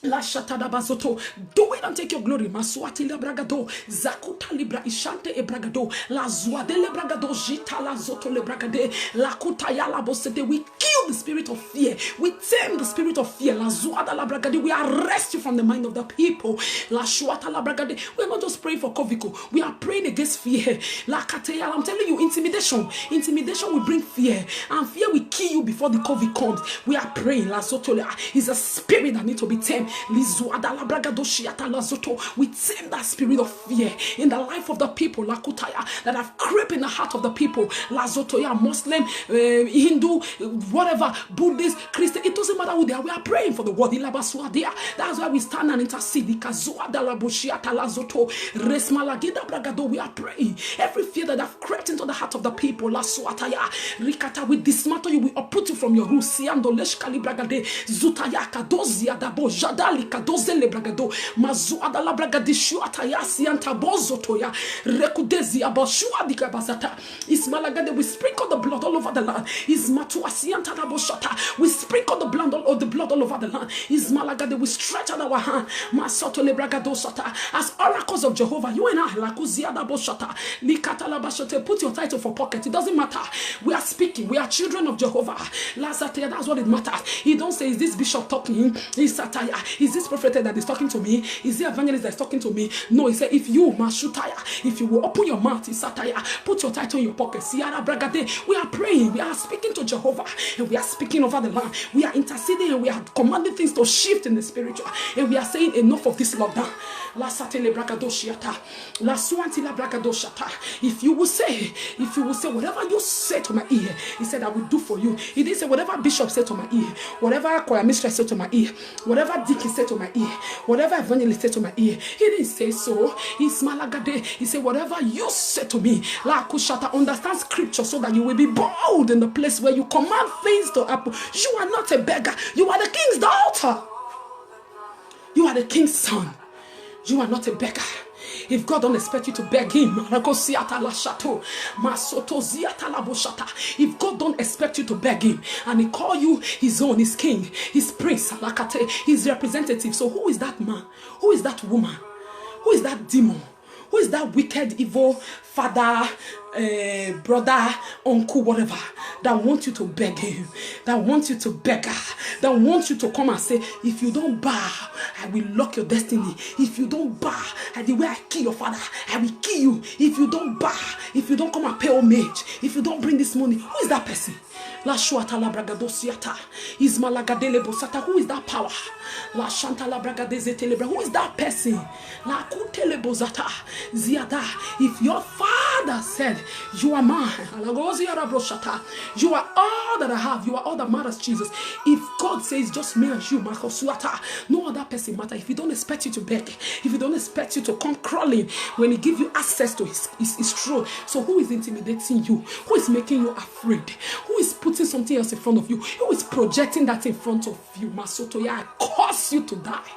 La shatada bazoto. Do it and take your glory. Maswati le bragado. Zakuta libra ishante e bragado. La zuade le bragado. Jita la zoto le bragade. La kutaya la bosete. We kill the spirit of fear. We tame the spirit of fear. La zuada la bragade. We arrest you from the mind of the people. La shuata la bragade. We are not just praying for COVID. We are praying against fear. La kateya. I'm telling you, intimidation. Intimidation will bring fear. And fear will kill you before the COVID comes. We are praying. La zoto is a spirit that needs to be tamed. We tame that spirit of fear in the life of the people that have crept in the heart of the people. Muslim, Hindu, whatever, Buddhist, Christian, it doesn't matter who they are. We are praying for the world. That's why we stand and intercede. We are praying. Every fear that have crept into the heart of the people, we dismantle you, we uproot you from your roots. Kadozele bragado mazuada la bragadishu atayasi antabozotoya rekudezi abashua dikabazata ismalagade. We sprinkle the blood all over the land. Ismatuasi antaboshata. We sprinkle the blood all over the land. Ismalagade. We stretch out our hand masoto le bragado sata as oracles of Jehovah. You and I lakuziada boshata likatala bashote. Put your title for pocket. It doesn't matter. We are speaking. We are children of Jehovah. Lazate. That's what it matters. He don't say, is this bishop talking? Is satire? Is this prophet that is talking to me? Is the evangelist that is talking to me? No, he said, if you mashutaya, if you will open your mouth, is satire, put your title in your pocket. Siara bragade. We are praying, we are speaking to Jehovah, and we are speaking over the land. We are interceding and we are commanding things to shift in the spiritual, and we are saying enough of this lockdown. La satele bragado shiata, la suanti la bragado shata. If you will say whatever you say to my ear, he said I will do for you. He didn't say whatever bishop said to my ear, whatever choir mistress said to my ear, whatever deacon said to my ear, whatever evangelist said to my ear. He didn't say so. He's malagade. He said whatever you said to me. La kushata. Understand scripture so that you will be bold in the place where you command things to happen. You are not a beggar. You are the king's daughter. You are the king's son. You are not a beggar. If God don't expect you to beg him, if God don't expect you to beg him and he call you his own, his king, his prince, his representative, so who is that man? Who is that woman? Who is that demon? Who is that wicked, evil father, brother, uncle, whatever, that want you to beg him, that want you to beg her, that want you to come and say, if you don't bow, I will lock your destiny. If you don't bow, the way I kill your father, I will kill you. If you don't bow, if you don't come and pay homage, if you don't bring this money, who is that person? La shuata la bragadosiata is malagadele bosata. Who is that power? La shanta la bragadezetelebra. Who is that person? La kutele bozata ziada. If your father said, you are mine, you are all that I have, you are all that matters, Jesus. If God says just me and you, Makosuata, no other person matter. If He don't expect you to beg, if He don't expect you to come crawling, when He give you access to His throne, so who is intimidating you? Who is making you afraid? Who is putting something else in front of you? Who is projecting that in front of you? Masotoya, I cause you to die.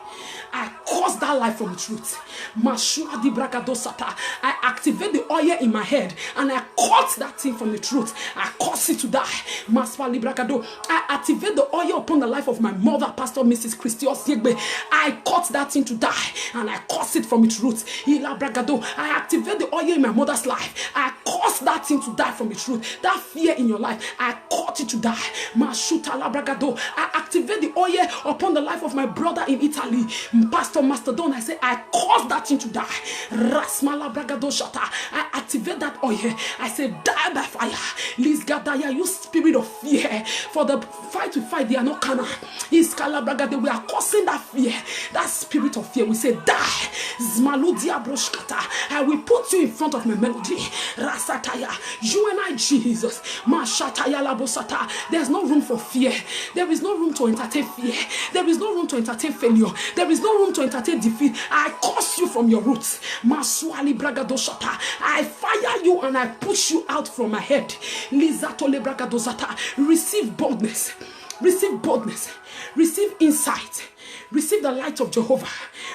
I cause that life from the truth. I activate the oil in my head and I cut that thing from the truth. I cause it to die. I activate the oil upon the life of my mother, Pastor Mrs. Christy Osiegbe. I cut that thing to die and I cause it from its roots. I activate the oil in my mother's life. I cause that thing to die from the truth. That fear in your life, I cut it to die. I activate the oil upon the life of my brother in Italy, Pastor Mastodon. I say, I cause that thing to die. Rasmala bragado shata. I activate that oil. I say, die by fire. Lizgadaya, you spirit of fear. For the fight we fight, they are not carnal. Iskala bragade, we are causing that fear. That spirit of fear. We say, die. Zmaludia broshkata. I will put you in front of my melody. Rasataya. You and I, Jesus. Mashataya labosata. There's no room for fear. There is no room to entertain fear. There is no room to entertain failure. There is no room to entertain defeat. I curse you from your roots. Masuali bragadoshata. I fire you and I push you out from my head. Lizatole bragadozata. Receive boldness. Receive boldness. Receive insight. Receive the light of Jehovah.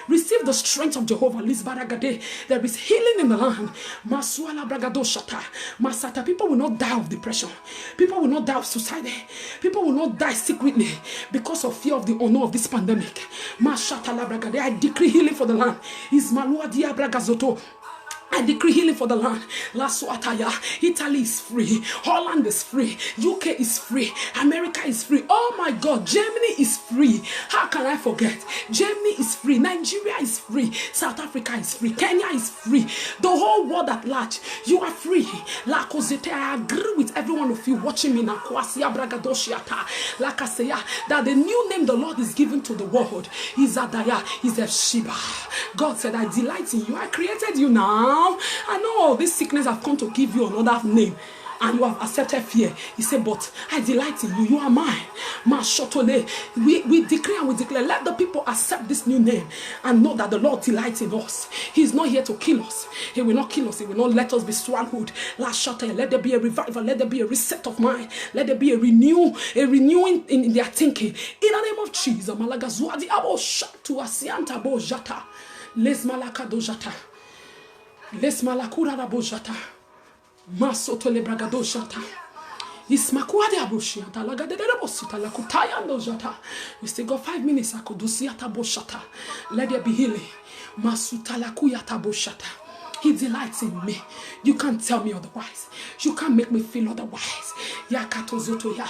Receive the strength of Jehovah. There is healing in the land. Masata. People will not die of depression. People will not die of suicide. People will not die secretly because of fear of the honor of this pandemic. I decree healing for the land. I decree healing for the land. Italy is free. Holland is free. UK is free. America is free. Oh my God, Germany is free. How can I forget? Germany is free. Nigeria is free. South Africa is free. Kenya is free. The whole world at large, you are free. I agree with every one of you watching me now. That the new name the Lord is giving to the world is Adaya, is Sheba. God said, I delight in you. I created you now. I know this sickness have come to give you another name and you have accepted fear. He said, but I delight in you. You are mine. We decree and we declare, let the people accept this new name and know that the Lord delights in us. He is not here to kill us. He will not kill us. He will not let us be swallowed. Let there be a revival. Let there be a reset of mind. Let there be a renewing in their thinking. In the name of Jesus. Malagazwadi abo shatu asianta bo jata. Les malaka do jata. Les malakura rabojata. Masoto le bragado shata. Ismakuade aboshiata. Lagadede rabosita. Lakutaya no jata. We still got 5 minutes. Akodusiata boshata. Let there be healing. Masuta lakuyata boshata. He delights in me. You can't tell me otherwise. You can't make me feel otherwise. Yakatozotoya.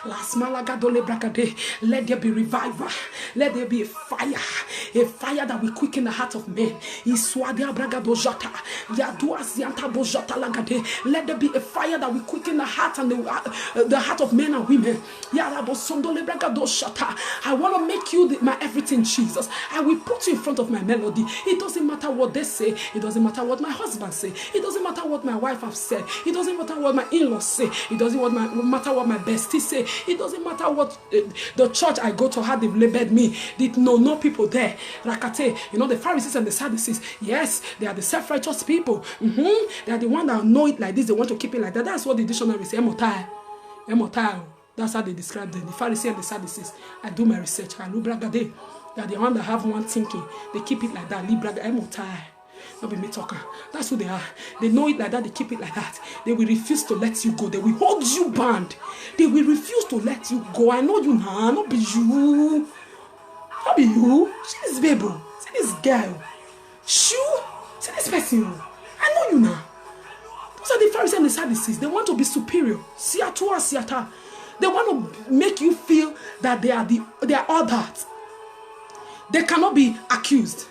Lasmalagadole bragade. Let there be revival. Let there be a fire. A fire that will quicken the heart of men. Iswadia bragadojata. Yaduasianta bojata lagade. Let there be a fire that will quicken the heart and the heart of men and women. Yarabosondole bragadoshata. I want to make you my everything, Jesus. I will put you in front of my melody. It doesn't matter what they say. It doesn't matter what my husband say. It doesn't matter what my wife have said. It doesn't matter what my in-laws say. It doesn't matter what my bestie say. It doesn't matter what the church I go to, how they've labeled me. No people there. Rakate, the Pharisees and the Sadducees. Yes, they are the self-righteous people. They are the one that know it like this. They want to keep it like that. That's what the dictionary says. Emotai. That's how they describe them. The Pharisees and the Sadducees. I do my research. They are the one that have one thinking. They keep it like that. Emotai. Not be me talking. That's who they are. They know it like that. They keep it like that. They will refuse to let you go. They will hold you bound. They will refuse to let you go. I know you now. Not be you. Not be you. See this baby. See this girl. See this person. I know you now. So the Pharisees and the Sadducees, they want to be superior. Siatua, siata. They want to make you feel that they are all that. They cannot be accused.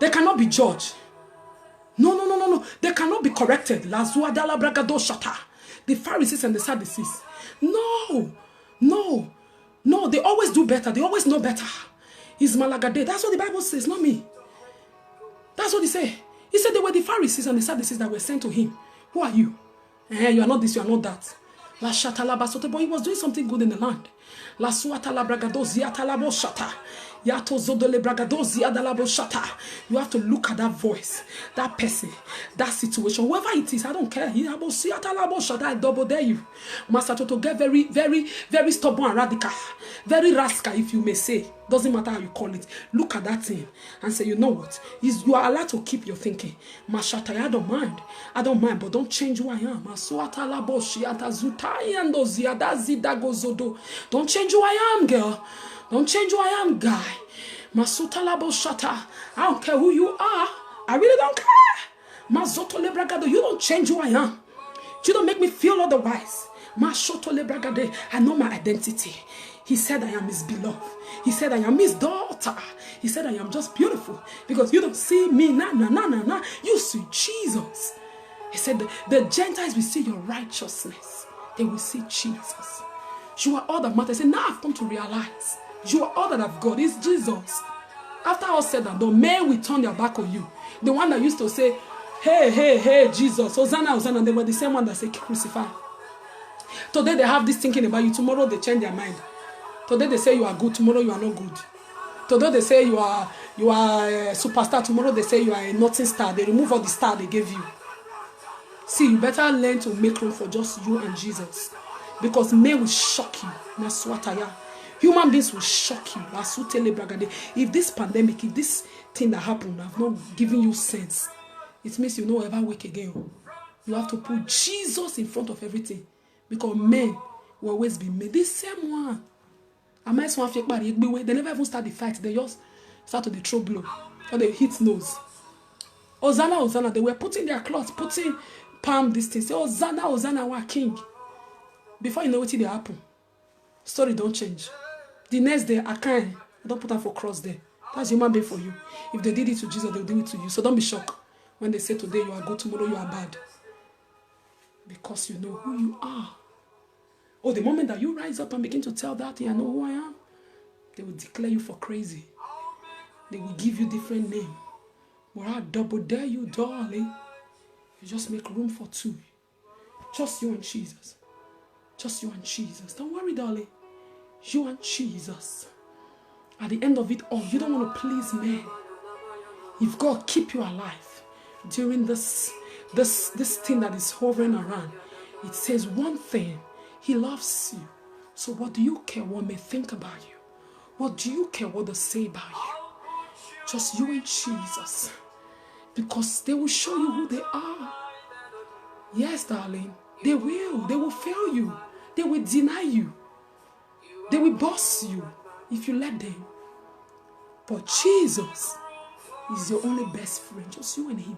They cannot be judged. No. They cannot be corrected. Lazua dala bragado shata. The Pharisees and the Sadducees. No. They always do better. They always know better. It's Malagade. That's what the Bible says, not me. That's what he said. He said they were the Pharisees and the Sadducees that were sent to him. Who are you? You are not this, you are not that. La shata la basote, but he was doing something good in the land. La suata la bragado ziata la bo shata. Yato zodole bragado ziada la bo shata. You have to look at that voice, that person, that situation, whoever it is. I don't care. I double dare you. Master to get very, very, very stubborn and radical, very rascal, if you may say. Doesn't matter how you call it. Look at that thing and say, you know what? You are allowed to keep your thinking. Mashata, I don't mind, but don't change who I am. Don't change who I am, girl. Don't change who I am, guy. Masuta labo shata. I don't care who you are. I really don't care. Mazoto lebragado. You don't change who I am. You don't make me feel otherwise. Mashoto lebragade. I know my identity. He said I am his beloved. He said I am his daughter. He said I am just beautiful. Because you don't see me. Nah. You see Jesus. He said the Gentiles will see your righteousness. They will see Jesus. You are all that matters. He said, now I've come to realize you are all that I've got. It's Jesus. After all said and done, men will turn their back on you. The one that used to say, hey, Jesus, Hosanna, they were the same one that said, crucify. Today they have this thinking about you. Tomorrow they change their mind. Today they say you are good. Tomorrow you are not good. Today they say you are a superstar. Tomorrow they say you are a nothing star. They remove all the star they gave you. See, you better learn to make room for just you and Jesus. Because men will shock you. Human beings will shock you. If this pandemic, if this thing that happened have not given you sense, it means you will never wake again. You have to put Jesus in front of everything. Because men will always be men. This same one. They never even start the fight. They just start to the throw blow. Or they hit nose. Hosanna. They were putting their clothes, putting palm this thing. Say, Hosanna, our king. Before you know what they happen. Story don't change. The next day, I don't put them for cross there. That's human being for you. If they did it to Jesus, they'll do it to you. So don't be shocked when they say today you are good, tomorrow you are bad. Because you know who you are. Oh, the moment that you rise up and begin to tell that I know who I am, they will declare you for crazy. They will give you different name. But I double dare you, darling. You just make room for two. Just you and Jesus. Just you and Jesus. Don't worry, darling. You and Jesus. At the end of it all, you don't want to please men. If God keep you alive during this thing that is hovering around, it says one thing. He loves you. So what do you care what may think about you? What do you care what they say about you? Just you and Jesus. Because they will show you who they are. Yes, darling. They will. They will fail you. They will deny you. They will boss you if you let them. But Jesus is your only best friend. Just you and him.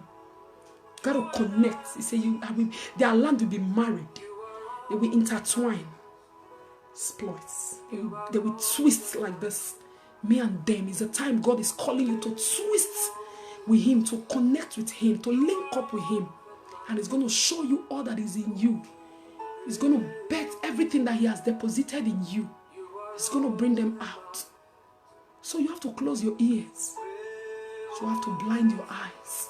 Got to connect. He said, their land will be married. They will intertwine. Exploits. They will twist like this. Me and them. It's a time God is calling you to twist with him, to connect with him, to link up with him. And he's going to show you all that is in you. He's going to bet everything that he has deposited in you. He's going to bring them out. So you have to close your ears. You have to blind your eyes.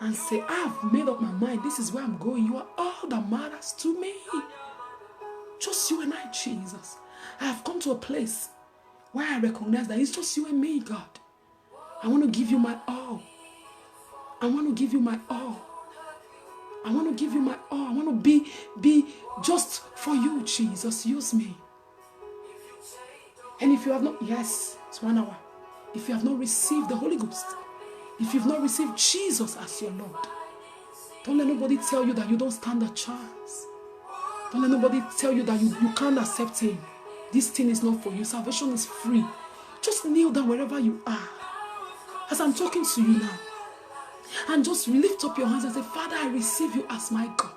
And say, I've made up my mind. This is where I'm going. You are all that matters to me. Just you and I, Jesus. I have come to a place where I recognize that it's just you and me, God. I want to give you my all. I want to give you my all. I want to give you my all. I want to be just for you, Jesus. Use me. And if you have not, yes, it's 1 hour. If you have not received the Holy Ghost, if you've not received Jesus as your Lord, don't let nobody tell you that you don't stand a chance. Don't let nobody tell you that you can't accept him. This thing is not for you. Salvation is free. Just kneel down wherever you are. As I'm talking to you now, And just lift up your hands and say, Father, I receive you as my God.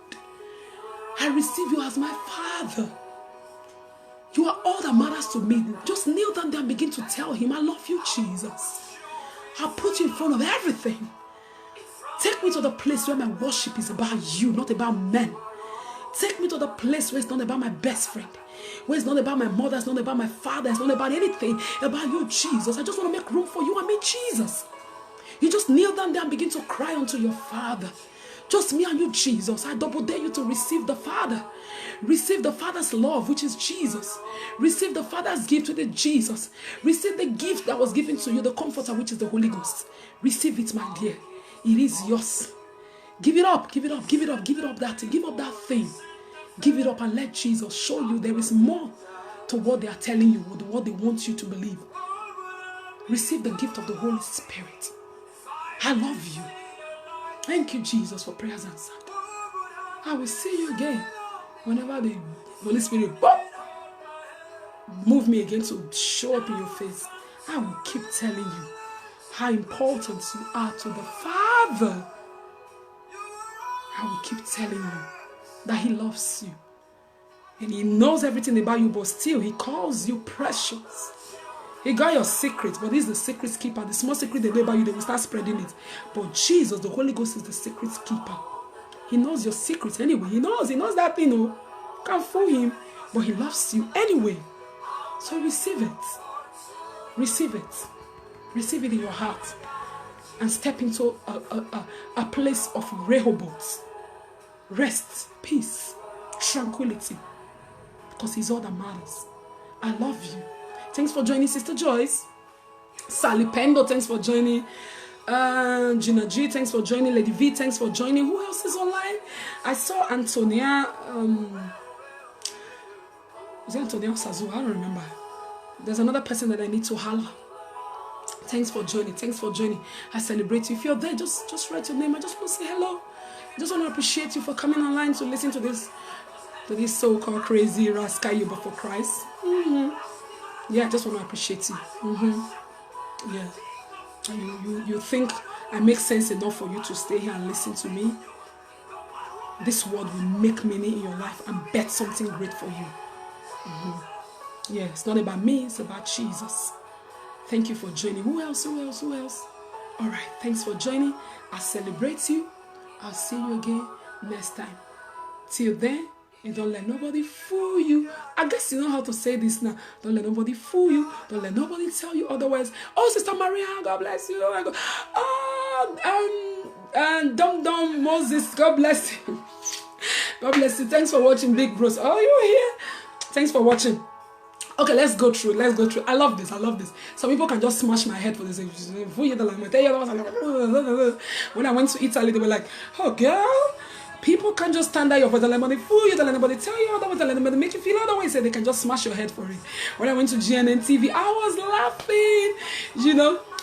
I receive you as my Father. You are all that matters to me. Just kneel down there and begin to tell him, I love you, Jesus. I'll put you in front of everything. Take me to the place where my worship is about you, not about men. Take me to the place where it's not about my best friend, where it's not about my mother, it's not about my father, it's not about anything, about you, Jesus. I just want to make room for you and me, Jesus. You just kneel down there and begin to cry unto your Father. Just me and you, Jesus. I double dare you to receive the Father. Receive the Father's love, which is Jesus. Receive the Father's gift, which is Jesus. Receive the gift that was given to you, the Comforter, which is the Holy Ghost. Receive it, my dear. It is yours. Give it up, give it up, give it up, give it up that thing. Give up that thing. Give it up and let Jesus show you there is more to what they are telling you, or what they want you to believe. Receive the gift of the Holy Spirit. I love you. Thank you, Jesus, for prayers answered. I will see you again whenever the Holy Spirit move me again to show up in your face. I will keep telling you how important you are to the Father. I will keep telling you that he loves you. And he knows everything about you, but still he calls you precious. He got your secret, but he's the secret keeper. The small secret they know about you, they will start spreading it. But Jesus, the Holy Ghost, is the secret keeper. He knows your secrets anyway. He knows that thing. You can't fool him, but he loves you anyway. So receive it. Receive it. Receive it in your heart. And step into a place of Rehoboth. Rest, peace, tranquility. Because he's all that matters. I love you. Thanks for joining, Sister Joyce. Sally Pendo, thanks for joining. Gina G, thanks for joining. Lady V, thanks for joining. Who else is online? I saw Antonia. Was it Antonia Sazu? I don't remember. There's another person that I need to holler. Thanks for joining. Thanks for joining. I celebrate you. If you're there, just write your name. I just want to say hello. I just want to appreciate you for coming online to listen to this so-called crazy rascal you before Christ. Yeah, I just want to appreciate you. Yeah. You think I make sense enough for you to stay here and listen to me? This word will make meaning in your life and bet something great for you. Yeah, it's not about me, it's about Jesus. Thank you for joining. Who else? All right, thanks for joining. I celebrate you. I'll see you again next time. Till then, you don't let nobody fool you. I guess you know how to say this now. Don't let nobody fool you. Don't let nobody tell you otherwise. Oh, Sister Maria, God bless you. And Dum Moses, God bless you. God bless you. Thanks for watching, Big Bros. Oh, you're here. Thanks for watching. Okay, let's go through. I love this. Some people can just smash my head for this. When I went to Italy, they were like, oh, girl, people can't just stand at your voice and let anybody fool you, don't let anybody tell you otherwise, don't let anybody make you feel otherwise. They can just smash your head for it. When I went to GNN TV, I was laughing,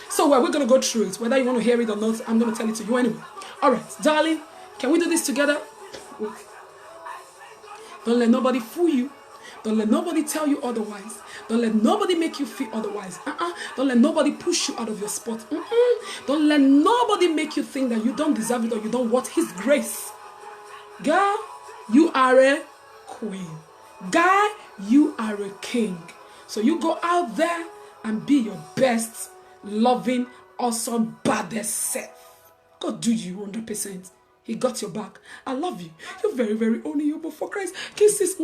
So we're going to go through it. Whether you want to hear it or not, I'm going to tell it to you anyway. All right, darling, can we do this together? Don't let nobody fool you. Don't let nobody tell you otherwise. Don't let nobody make you feel otherwise. Don't let nobody push you out of your spot. Don't let nobody make you think that you don't deserve it or you don't want his grace. Girl, you are a queen. Guy, you are a king. So you go out there and be your best, loving, awesome, baddest self. God do you 100%. He got your back. I love you. You're very, very only you before Christ. Kisses.